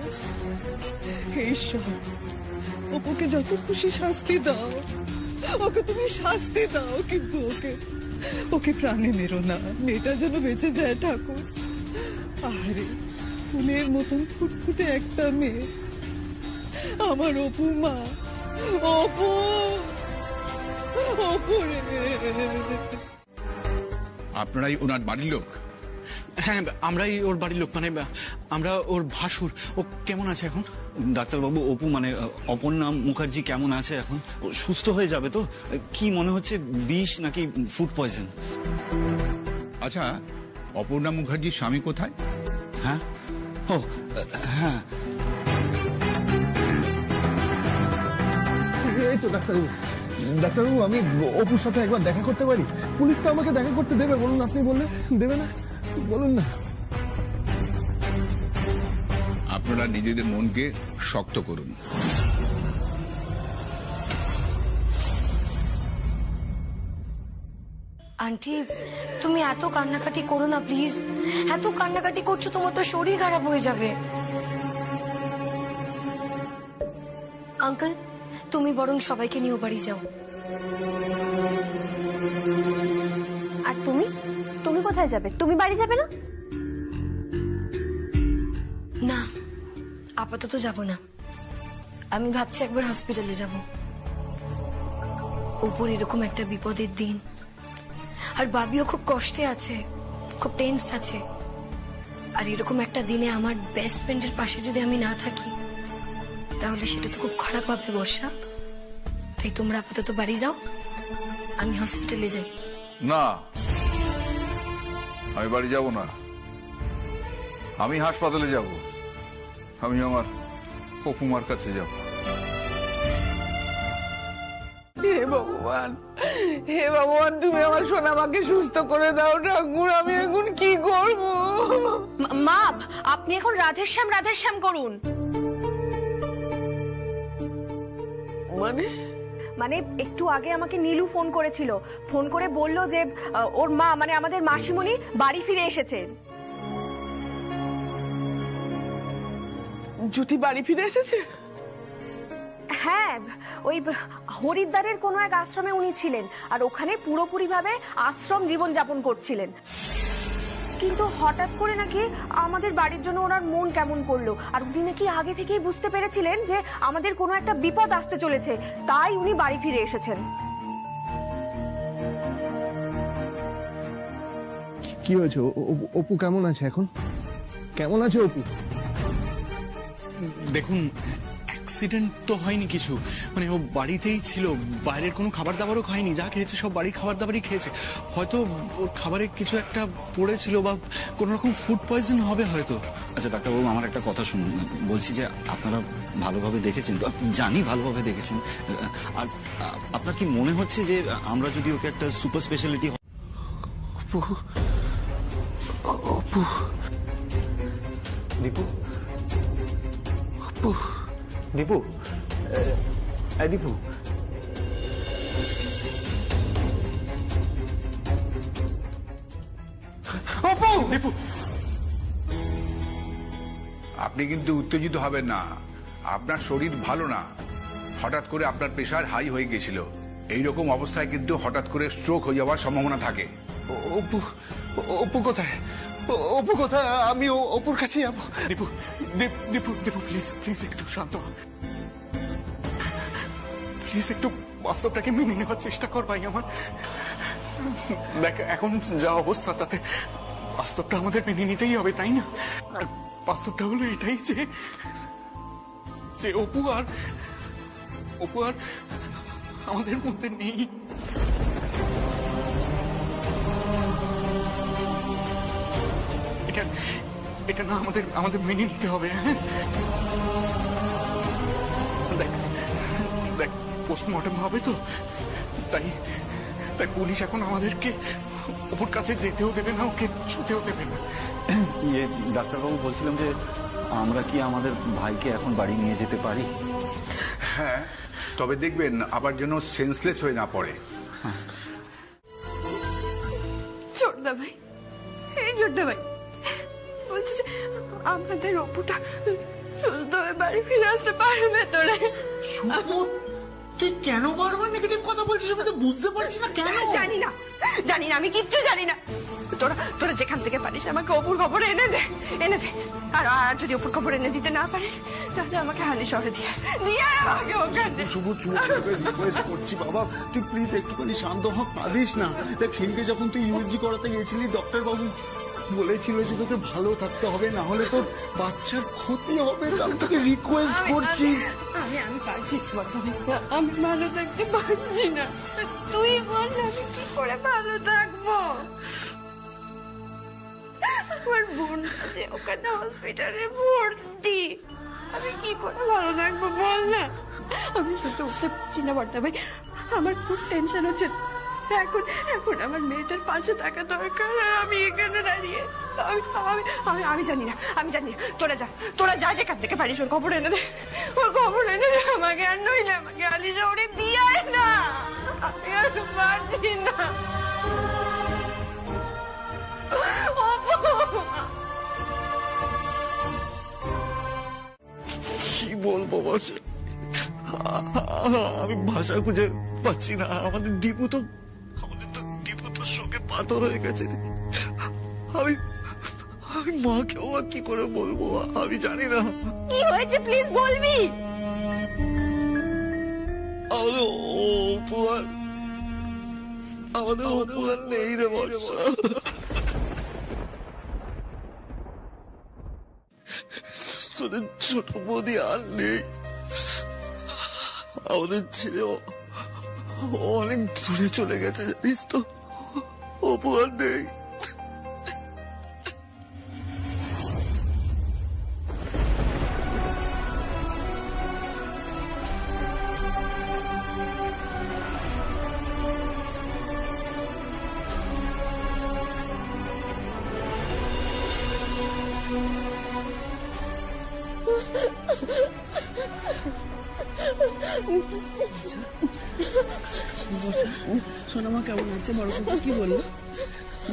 ঈশ্বর, অপুকে যত খুশি শাস্তি দাও, ওকে তুমি শাস্তি দাও, কিন্তু ওকে প্রাণে মেরো না। মেয়েটা যেন বেঁচে যায় ঠাকুর। আরে ফুলের মতন ফুটফুটে একটা মেয়ে, আমার অপু মা। অপু রে। আপনারাই ওনার বাড়ির লোক? হ্যাঁ, আমরাই ওর বাড়ির লোক, মানে আমরা ওর ভাসুর। ও কেমন আছে এখন? ডাক্তারবাবু, অপু মানে অপর্ণা মুখার্জি কেমন আছে এখন? সুস্থ হয়ে যাবে তো? কি মনে হচ্ছে, বিষ নাকি ফুড পয়জন? আচ্ছা, অপর্ণা মুখার্জির স্বামী কোথায়? হ্যাঁ, ও হ্যাঁ, এই তো ডাক্তারবাবু, আমি অপুর সাথে একবার দেখা করতে পারি? পুলিশ তো আমাকে দেখা করতে দেবে? বলুন, আপনি বললে দেবে না? বলুন না। আপনারা নিজেদের মনকে শক্ত করুন। আন্টি তুমি এত কান্নাকাটি করো না প্লিজ। এত কান্নাকাটি করছো তোমার তো শরীর খারাপ হয়ে যাবে। আঙ্কেল তুমি বরং সবাইকে নিয়ে বাড়ি যাও। আর তুমি তুমি কোথায় যাবে? তুমি বাড়ি যাবে না? না আপাতত যাব না, আমি ভাবছি একবার হসপিটালে যাব। উপর এরকম একটা বিপদের দিন, আর বাবিও খুব কষ্টে আছে, খুব টেনসড আছে। আর এরকম একটা দিনে আমার বেস্ট ফ্রেন্ডের পাশে যদি আমি না থাকি তাহলে সেটা তো খুব খারাপ হবে বর্ষা। তাই তোমরা আপাতত বাড়ি যাও, আমি হসপিটালে যাই। না, আমি বাড়ি যাব না, আমি হাসপাতালে যাব। আমি আমার অপুমার কাছে যাব। হে ভগবান, হে ভগবান, তুমি আমার সোনামাকে সুস্থ করে দাও ঠাকুর। আমি এখন কি করব? মা আপনি এখন রাধেশ্যাম রাধেশ্যাম করুন। মানে একটু আগে আমাকে নীলু ফোন করেছিল, ফোন করে বলল যে ওর মা মানে আমাদের মাসিমণি বাড়ি ফিরে এসেছে। জ্যোতি বাড়ি ফিরে এসেছে? হ্যাঁ, ওই হরিদ্বারের কোনো এক আশ্রমে উনি ছিলেন, আর ওখানে পুরোপুরি ভাবে আশ্রম জীবন যাপন করছিলেন। কিন্তু হঠাৎ করে নাকি আমাদের বাড়ির জন্য ওনার মন কেমন করলো, আর উনি নাকি আগে থেকেই বুঝতে পেরেছিলেন যে আমাদের কোনো একটা বিপদ আসতে চলেছে, তাই উনি বাড়ি ফিরে এসেছেন। কি হয়েছে? অপু কেমন আছে এখন? কেমন আছে অপু? দেখুন, অ্যাক্সিডেন্ট তো হয়নি কিছু, মানে ও বাড়িতেই ছিল, বাইরের কোনো খাবার দাবারও খায়নি, যা খেয়েছে সব বাড়ির খাবার দাবারই খেয়েছে। হয়তো ওর খাবারে কিছু একটা পড়েছিল বা কোনো রকম ফুড পয়জন হবে হয়তো। আচ্ছা ডাক্তারবাবু, আমার একটা কথা শুনুন। বলছি যে আপনারা ভালোভাবে দেখেছেন তো? জানি ভালোভাবে দেখেছেন। আর আপনার কি মনে হচ্ছে যে আমরা যদি ওকে একটা সুপার স্পেশালিটি দীপু, দীপু, দীপু, দীপু, আপনি কিন্তু উত্তেজিত হবেন না। আপনার শরীর ভালো না, হঠাৎ করে আপনার প্রেশার হাই হয়ে গেছিল। এইরকম অবস্থায় কিন্তু হঠাৎ করে স্ট্রোক হয়ে যাওয়ার সম্ভাবনা থাকে। অপু, অপু কোথায়? অপু কোথায়? আমি অপুর কাছে যাবো। দীপু, দীপু, দীপু, প্লিজ প্লিজ একটু শান্ত হ। প্লিজ একটু বাস্তবটাকে মেনে নেওয়ার চেষ্টা কর ভাই আমার। দেখ, এখন যা অবস্থা তাতে বাস্তবটা আমাদের মেনে নিতেই হবে, তাই না? আর বাস্তবটা হলো এটাই যে অপু আর আমাদের মধ্যে নেই। এটা না আমাদের মেনে নিতে হবে। হ্যাঁ, দেখ পোস্টমর্টম হবে তো, তাই পুলিশ এখন আমাদেরকে ওর কাছে যেতেও দেবে না, ওকে ছুতেও দেবে না। ডাক্তারবাবু বলছিলাম যে আমরা কি আমাদের ভাইকে এখন বাড়ি নিয়ে যেতে পারি? হ্যাঁ, তবে দেখবেন আবার যেন সেন্সলেস হয়ে না পড়ে। ছোটদা ভাই, এই ছোটদা ভাই বলছি যে আমাদের অপুটা সুস্থ হয়ে বাড়ি ফিরে আসতে পারবে তোরে। তুই কেন বারবার নেগেটিভ কথা বলছিস? আমি তো বুঝতে পারছি না কেন। জানি না, আমি কিচ্ছু জানি না। তোরা যেখান থেকে পারিস আমাকে অপুর খবর এনে দে। আর যদি অপুর খবর এনে দিতে না পারিস তাহলে আমাকে হালি শহরে দিয়ে আমাকে ওখানে। শুভ রিকোয়েস্ট করছি বাবা, তুই প্লিজ একটুখানি শান্ত হ, কাঁদিস না। দেখ, সেদিনকে যখন তুই ইউএসজি করাতে গেছিলি, ডক্টর বাবু বলেছিল যে তোকে ভালো থাকতে হবে, না হলে তোর বাচ্চার ক্ষতি হবে। আমি তোকে রিকোয়েস্ট করছি। আমি পারছি, আমি ভালো থাকতে পারছি না। তুই বল আমি কি করে ভালো থাকবো? আমার বোন আছে ওখানে হসপিটালে ভর্তি, আমি কি করে ভালো থাকবো বল না? আমি শুধু উঠতে পারছি না বড়দা ভাই, আমার খুব টেনশন হচ্ছে। এখন আমার মেয়েটার পাশে থাকা দরকার, আর আমি এখানে দাঁড়িয়ে আমি জানি না। তোরা যা যেখান থেকে পারিস ওর খবর এনে দে, আমাকে। আর নইলে আমাকে আলি শহরে দিয়ে না, আমি আর পারছি না। কি বলবো বস, আমি ভাষা খুঁজে পাচ্ছি না। আমাদের দীপু তো শোকে পাথর হয়ে গেছে রে। আমি মাকেও বা কি করে বলবো, আমি জানি না। কি হয়েছে প্লিজ বলবি? আমাদের অপমান নেই রে বর্ষা। তোদের ছোট বৌদি আর নেই, আমাদের ছেলে অনেক দূরে চলে গেছে জানিস তো, অপু আর নেই। সোনামা কেমন আছে? বড় কথা কি বললো?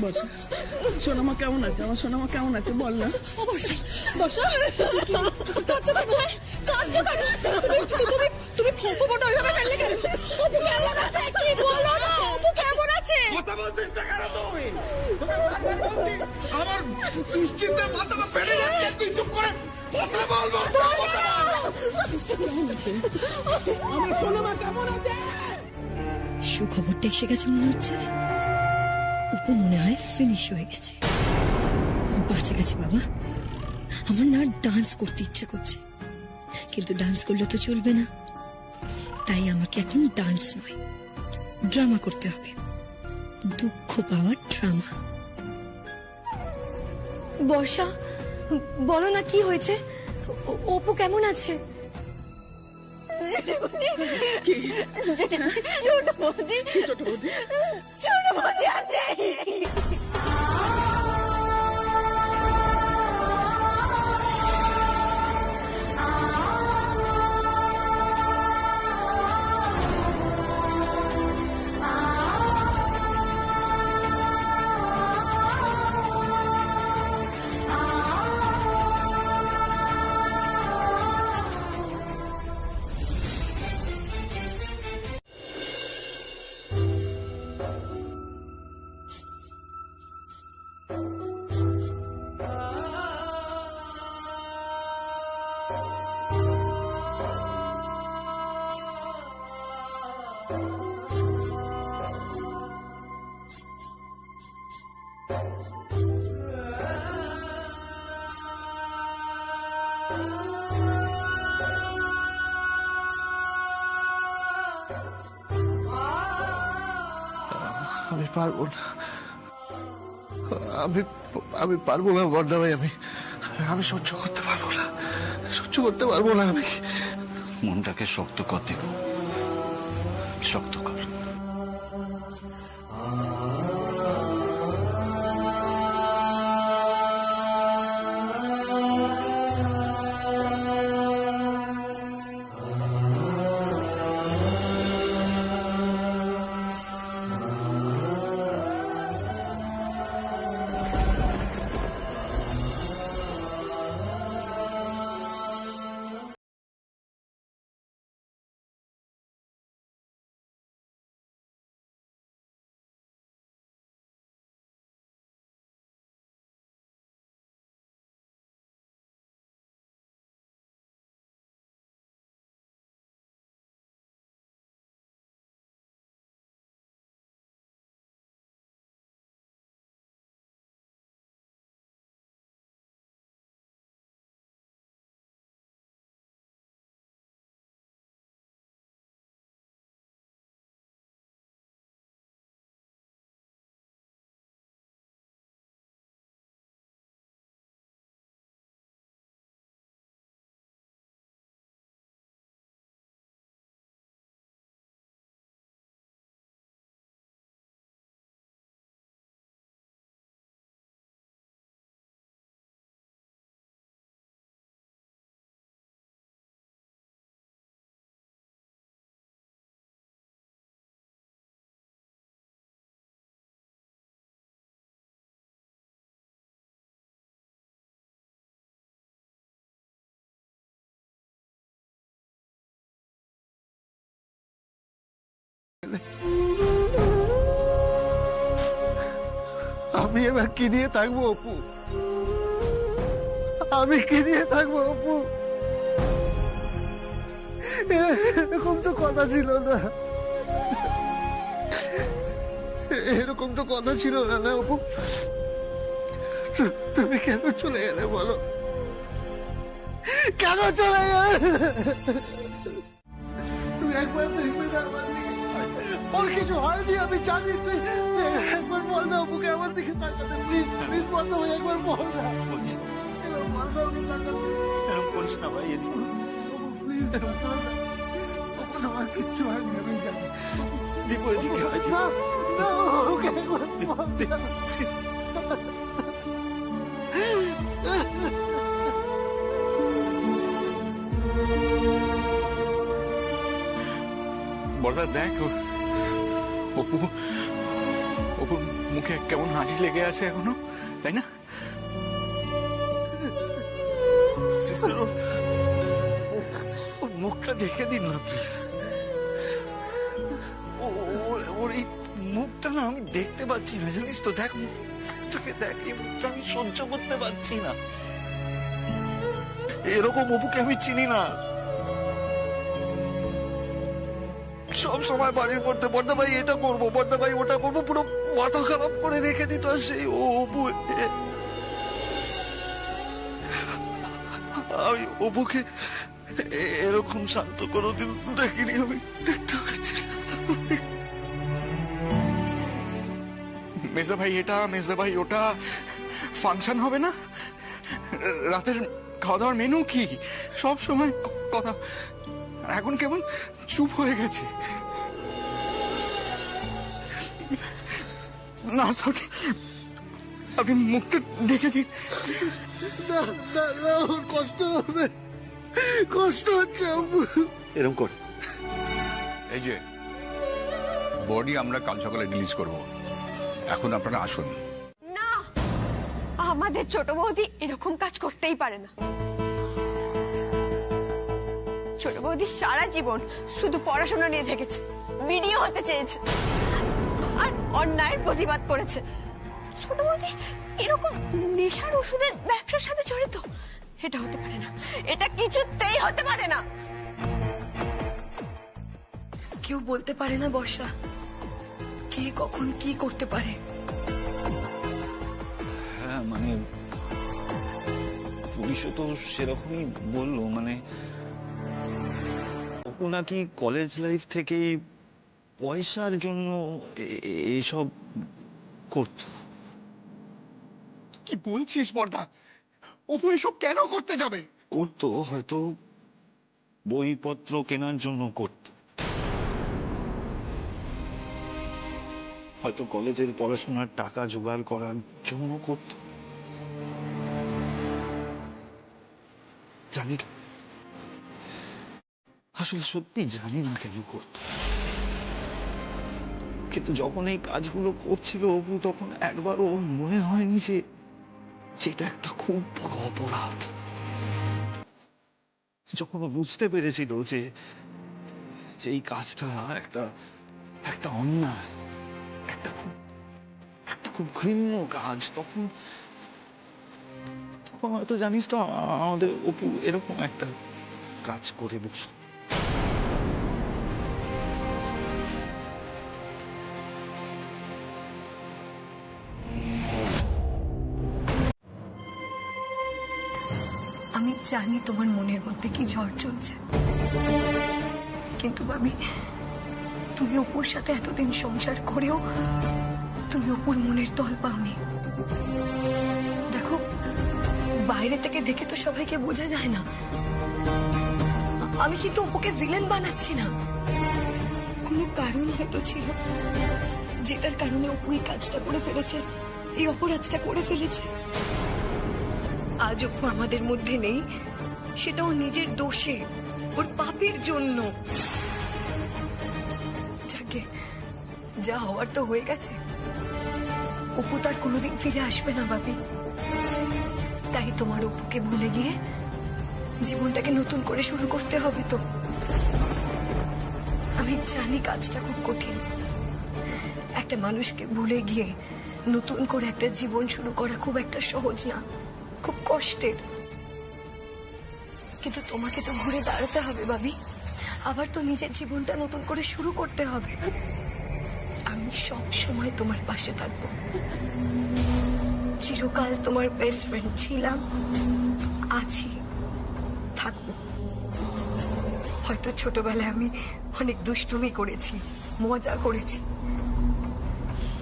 বসা, সোনামা কেমন আছে? আমার সোনামা কেমন আছে বল না। তুমি ফোঁপোটা ওইভাবে ফেললে কেন? অপু কেমন আছে কি বলো না? অপু কেমন আছে? কথা বলছিস না কেন তুই? আমার দুশ্চিন্তায় মাথাটা ফেটে যাচ্ছে, তুই চুপ করে কথা বলবো। আমার সোনামা কেমন আছে? সুখবরটা এসে গেছে মনে হচ্ছে। অপু মনে হয় ফিনিশ হয়ে গেছে। বাঁচা গেছে বাবা। আমার না ডান্স করতে ইচ্ছে করছে, কিন্তু ডান্স করলে তো চলবে না। তাই আমাকে এখন ডান্স নয়, ড্রামা করতে হবে। দুঃখ পাওয়ার ড্রামা। বর্ষা, বলো না কি হয়েছে? অপু কেমন আছে? ছোট বৌদি আছে। আমি পারবো না, আমি পারবো না বর্দা ভাই। আমি সহ্য করতে পারবো না, সহ্য করতে পারবো না। আমি মনটাকে শক্ত কর দেবো, শক্ত কর। আমি এবার কি নিয়ে থাকবো অপু? আমি কি নিয়ে থাকবো অপু? এরকম তো কথা ছিল না, এরকম তো কথা ছিল না না অপু। তুমি কেন চলে গেলে বলো, কেন চলে গেলে? তুমি একবার দেখবে না আমার দিকে? ওর কিছু হয়নি আমি জানি, একবার বল না অপুকে আমার দিকে তাকাতে, প্লিজ প্লিজ বল না ভাই, একবার বল না। এরকম করিস না ভাই, এদিকে প্লিজ আমার কিচ্ছু হয়নি, আমি জানি। দীপু এদিকে আয়। ওকে একবার বল না। বড়দা দেখ, অপু অপুর মুখে কেমন হাসি লেগে আছে এখনো, তাই না? ওর মুখটা দেখে দিন না প্লিজ। ওর এই মুখটা না আমি দেখতে পাচ্ছি না, জানিস তো? দেখ মুখটাকে, দেখ এই মুখটা আমি সহ্য করতে পারছি না। এরকম অপুকে আমি চিনি না। সব সময় বাড়ির মধ্যে বর্দা ভাই এটা করবো, বর্দা ভাই ওটা করবো, পুরো মাথা খারাপ করে রেখে দিত। আর সেই অপু, আমি অপুকে এরকম শান্ত কোনোদিন দেখিনি, আমি দেখতে পাচ্ছি না। মেজদা ভাই এটা, মেজদা ভাই ওটা, ফাংশন হবে না? রাতের খাওয়া দাওয়ার মেনু কি? সব সময় কথা, এখন কেমন চুপ হয়ে গেছে। না সরি, আপনি মুখটা ডেকে দিন। না না না, ওর কষ্ট হবে, কষ্ট হচ্ছে। এরকম কর। এই যে বডি আমরা কাল সকালে রিলিজ করব, এখন আপনারা আসুন। না, আমাদের ছোট বৌদি এরকম কাজ করতেই পারে না। ছোট বৌদি সারা জীবন শুধু পড়াশোনা নিয়ে থেকেছে, বিডিও হতে চেয়েছে আর অন্যায়ের প্রতিবাদ করেছে। ছোট বৌদি এরকম নেশার ওষুধের ব্যবসার সাথে জড়িত? এটা হতে পারে না, এটা কিছুতেই হতে পারে না। কেউ বলতে পারে না বর্ষা, কে কখন কি করতে পারে। হ্যাঁ মানে পুলিশও তো সেরকমই বললো, মানে ও নাকি কলেজ লাইফ থেকেই পয়সার জন্য এসব করত। কি বলছিস বড়দা? অপু এসব কেন করতে যাবে? করতো হয়তো বইপত্র কেনার জন্য করত, হয়তো কলেজের পড়াশোনার টাকা জোগাড় করার জন্য করত, জানি না। আসলে সত্যি জানি না কেন করত, কিন্তু যখন এই কাজগুলো করছিল অপু, তখন একবার ওর মনে হয়নি যে এটা একটা খুব বড় অপরাধ। যখন ও বুঝতে পেরেছিল যে এই কাজটা একটা অন্যায়, একটা খুব ঘৃণ্য কাজ, তখন হয়তো জানিস তো আমাদের অপু এরকম একটা কাজ করে বসত। আমি জানি তোমার মনের মধ্যে কি ঝড় চলছে, কিন্তু ভাবি তুমি অপুর সাথে এতদিন সংসার করেও তুমি অপুর মনের তল পাওনি। দেখো বাইরে থেকে দেখে তো সবাইকে বোঝা যায় না, আমি কিন্তু অপুকে ভিলেন বানাচ্ছি না। কোনো কারণ হয়তো ছিল যেটার কারণে অপু এই কাজটা করে ফেলেছে, এই অপরাধটা করে ফেলেছে। আজ অপু আমাদের মধ্যে নেই, সেটাও নিজের দোষে, ওর পাপের জন্য। যাকে যা হওয়ার তো হয়ে গেছে, অপু তার কোনোদিন ফিরে আসবে না ভাবি। তাই তোমার অপুকে ভুলে গিয়ে জীবনটাকে নতুন করে শুরু করতে হবে। তো আমি জানি কাজটা খুব কঠিন, একটা মানুষকে ভুলে গিয়ে নতুন করে একটা জীবন শুরু করা খুব একটা সহজ না, খুব কষ্টের। কিন্তু তোমাকে তো ঘুরে দাঁড়াতে হবে ভাবি, আবার তো নিজের জীবনটা নতুন করে শুরু করতে হবে। আমি সব সময় তোমার পাশে থাকবো, চিরকাল তোমার বেস্ট ফ্রেন্ড ছিলাম, আছি, থাকবো। হয়তো ছোটবেলায় আমি অনেক দুষ্টুমি করেছি, মজা করেছি,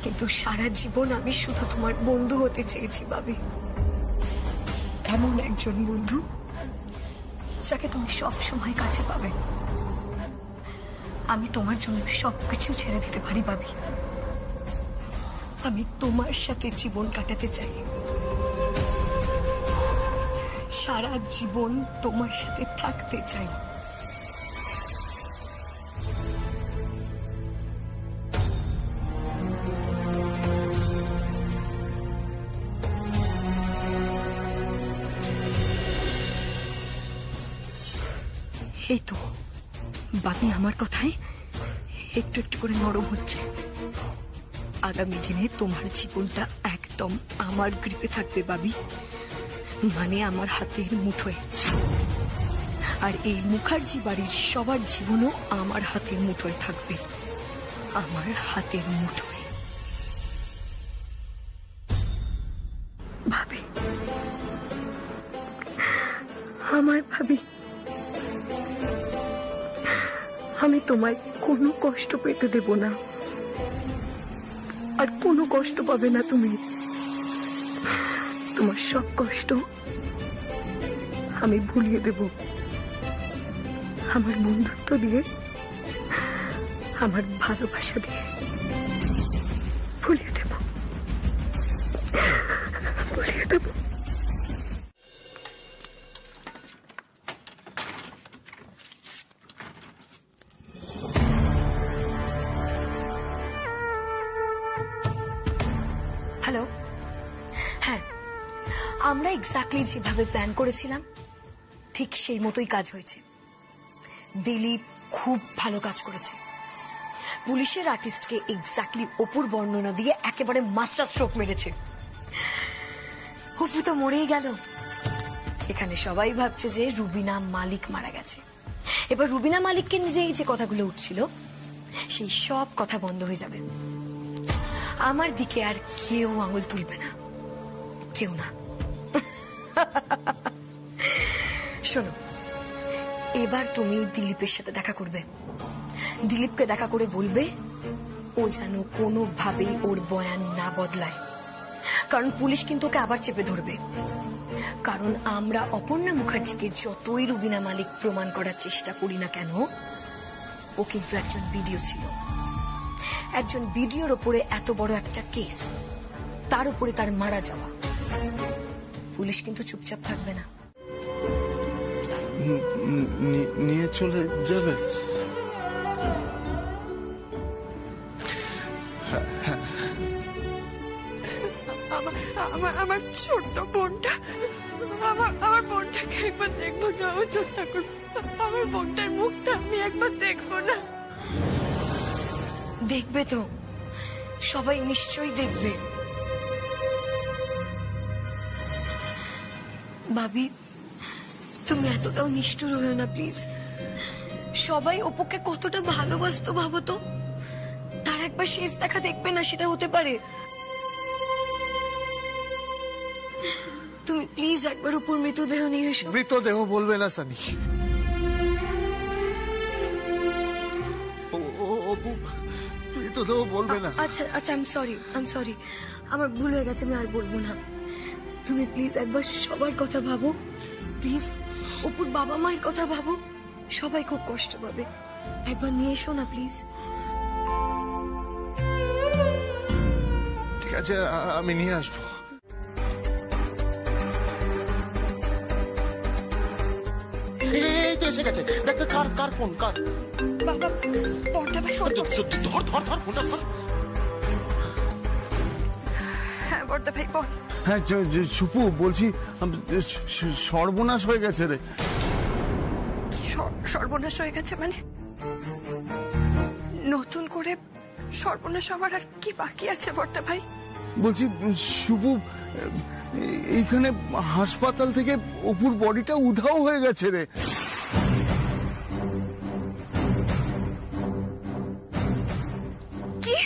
কিন্তু সারা জীবন আমি শুধু তোমার বন্ধু হতে চেয়েছি ভাবি। এমন একজন বন্ধু যাকে তুমি সব সময় কাছে পাবে। আমি তোমার জন্য সবকিছু ছেড়ে দিতে পারি ভাবি। আমি তোমার সাথে জীবন কাটাতে চাই, সারা জীবন তোমার সাথে থাকতে চাই। এই তো বাপি আমার কথায় একটু একটু করে নরম হচ্ছে। আগামী দিনে তোমার জীবনটা একদম আমার গ্রিপে থাকবে বাবি, মানে আমার হাতের মুঠোয়। আর এই মুখার্জি বাড়ির সবার জীবনও আমার হাতের মুঠোয় থাকবে, আমার হাতের মুঠোয়। ভাবি, আমার ভাবি, আমি তোমায় কোনো কষ্ট পেতে দেব না, আর কোনো কষ্ট পাবে না তুমি। তোমার সব কষ্ট আমি ভুলিয়ে দেব আমার বন্ধুত্ব দিয়ে, আমার ভালোবাসা দিয়ে ভুলিয়ে দেব, ভুলিয়ে দেব। হ্যালো, হ্যাঁ, আমরা এক্স্যাক্টলি যেভাবে প্ল্যান করেছিলাম ঠিক সেই মতোই কাজ হয়েছে। দিলীপ খুব ভালো কাজ করেছে। পুলিশের আর্টিস্টকে এক্স্যাক্টলি অপুর বর্ণনা দিয়ে একেবারে মাস্টার স্ট্রোক মেরেছে। অপু তো মরেই গেল। এখানে সবাই ভাবছে যে রুবিনা মালিক মারা গেছে। এবার রুবিনা মালিককে নিজেই যে কথাগুলো উঠছিল সেই সব কথা বন্ধ হয়ে যাবে। আমার দিকে আর কেউ আঙুল তুলবে না, কেউ না। শোনো, এবার তুমি দিলীপের সাথে দেখা করবে। দিলীপকে দেখা করে বলবে ও যেন কোনোভাবেই ওর বয়ান না বদলায়, কারণ পুলিশ কিন্তু ওকে আবার চেপে ধরবে। কারণ আমরা অপর্ণা মুখার্জিকে যতই রুবিনা মালিক প্রমাণ করার চেষ্টা করি না কেন, ও কিন্তু একজন ভিডিও ছিল। একজন ভিডিওর ওপরে এত বড় একটা কেস, তার উপরে তার মারা যাওয়া, পুলিশ কিন্তু চুপচাপ থাকবে না। নিয়ে চলে যাবে? আমার ছোট্ট বোনটা, আমার বোনটাকে একবার দেখবো না, আমার ছোট্ট আমার বোনটার মুখটা আমি একবার দেখবো না। দেখবে তো, সবাই নিশ্চয়ই দেখবে। ভাবি, তুমি এতটাও নিষ্ঠুর হয়েও না প্লিজ। সবাই অপুকে কতটা ভালোবাসতো ভাবো তো। তার একবার শেষ দেখা দেখবে না, সেটা হতে পারে। তুমি প্লিজ একবার অপুর মৃতদেহ নিয়ে এসো। মৃতদেহ বলবে না সানি। অপু মৃতদেহ বলবে না। আচ্ছা আচ্ছা, আই এম সরি, আমার ভুল হয়ে গেছে, আমি আর বলবো না। তুমি প্লিজ একবার সবার কথা ভাবো, প্লিজ অপুর বাবা মায়ের কথা ভাবো। সবাই খুব কষ্ট পাবে, একবার নিয়ে এসো না প্লিজ। ঠিক আছে, আমি নিয়ে আসবো। এই তো এসে গেছে। দেখ কার ফোন, কার? বাবা, বড়দা ভাই ফোন করছে। ধর ফোনটা ধর। হ্যাঁ বড়দা ভাই বল। হ্যাঁ সুপু বলছি, সর্বনাশ হয়ে গেছে রে। সর্বনাশ হয়ে গেছে মানে? নতুন করে সর্বনাশ হওয়ার আর কি বাকি আছে বড়দা ভাই? বলছি শুভ, এইখানে হাসপাতাল থেকে অপুর বডিটা উধাও হয়ে গেছে রে। কি?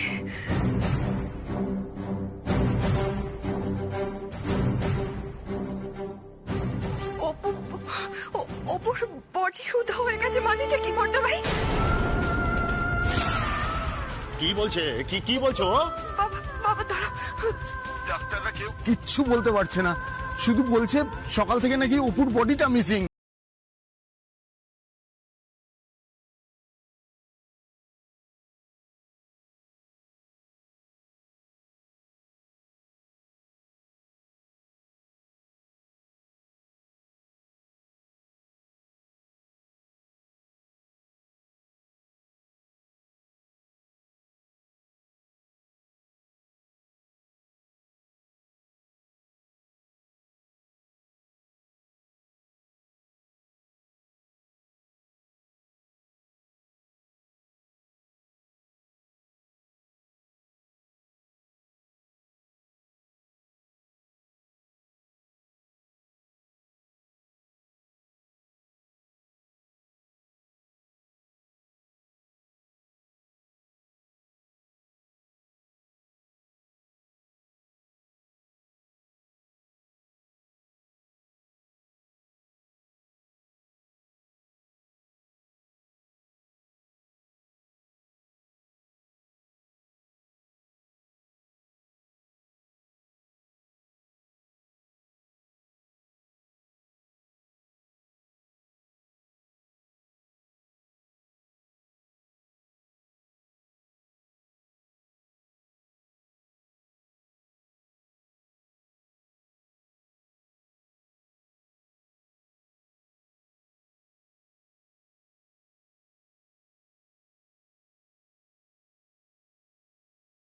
অপুর বডি উধাও হয়ে গেছে মানেটা কি বড় ভাই? কি বলছে? কি বলছো? বাবা দাঁড়াও, ডাক্তাররা কেউ কিচ্ছু বলতে পারছে না, শুধু বলছে সকাল থেকে নাকি অপুর বডিটা মিসিং।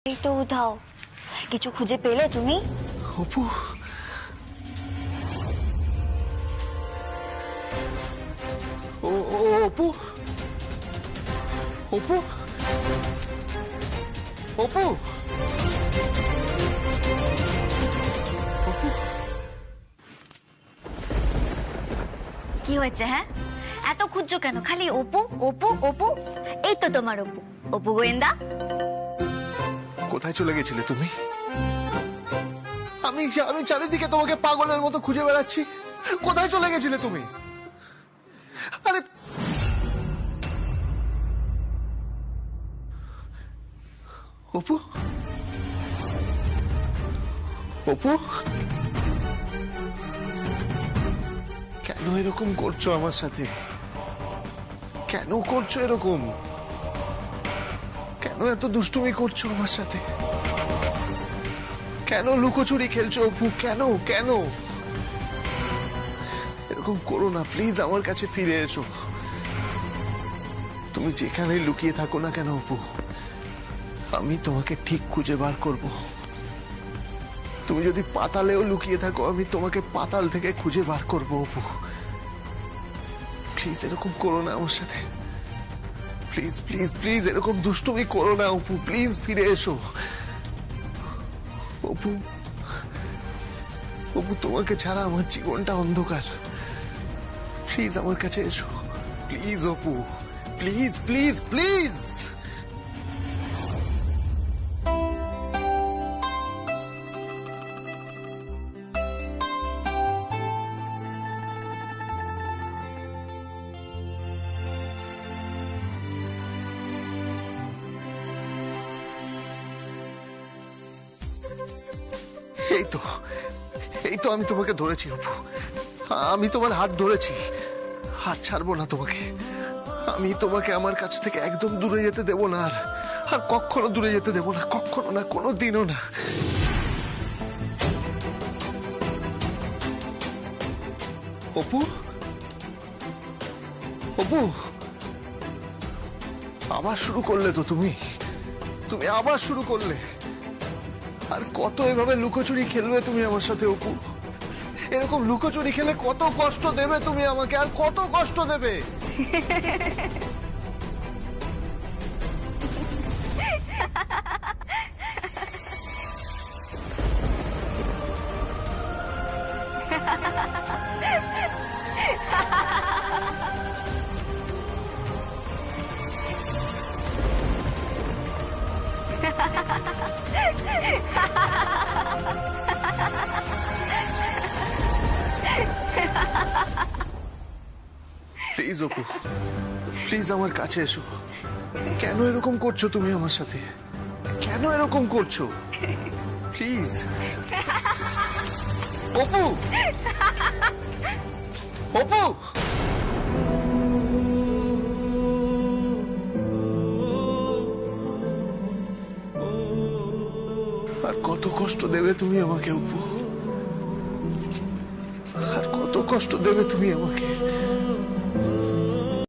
এই তো উধাও। কিছু খুঁজে পেলে তুমি? অপু, অপু, অপু, অপু, কি হয়েছে? হ্যাঁ, এত খুঁজছো কেন? খালি অপু অপু অপু। এই তো তোমার অপু, অপু গোয়েন্দা। কোথায় চলে গেছিলে তুমি? আমি চারিদিকে তোমাকে পাগলের মতো খুঁজে বেড়াচ্ছি, কোথায় চলে গেছিলে তুমি? আরে অপু, অপু, কেন এরকম করছো আমার সাথে? কেন করছো এরকম? কেন এত দুষ্টুমি করছো আমার সাথে? কেন লুকোচুরি খেলছো অপু? কেন কেন এরকম করো না প্লিজ, আমার কাছে ফিরে এসো। তুমি যেখানে লুকিয়ে থাকো না কেন অপু, আমি তোমাকে ঠিক খুঁজে বার করব। তুমি যদি পাতালেও লুকিয়ে থাকো, আমি তোমাকে পাতাল থেকে খুঁজে বার করব অপু। প্লিজ এরকম করো না আমার সাথে, প্লিজ প্লিজ প্লিজ এরকম দুষ্টুমি করো না অপু, প্লিজ ফিরে এসো অপু। অপু, তোমাকে ছাড়া আমার জীবনটা অন্ধকার, প্লিজ আমার কাছে এসো, please Apu, please please please. এই তো আমি তোমাকে ধরেছি অপু, আমি তোমার হাত ধরেছি, হাত ছাড়বো না তোমাকে। আমি তোমাকে আমার কাছ থেকে একদম দূরে যেতে দেবো না, আর কখনো দূরে যেতে দেবো না, কখনো না, কোনো দিনও না। অপু, অপু, আবার শুরু করলে তো তুমি আবার শুরু করলে। আর কত এভাবে লুকোচুরি খেলবে তুমি আমার সাথে অপু? এরকম লুকোচুরি খেলে কত কষ্ট দেবে তুমি আমাকে, আর কত কষ্ট দেবে? প্লিজ অপু, প্লিজ আমার কাছে এসো। কেন এরকম করছো তুমি আমার সাথে? কেন এরকম করছো? প্লিজ অপু, অপু। আর কত কষ্ট দেবে তুমি আমাকে অপু? আর কত কষ্ট দেবে তুমি আমাকে?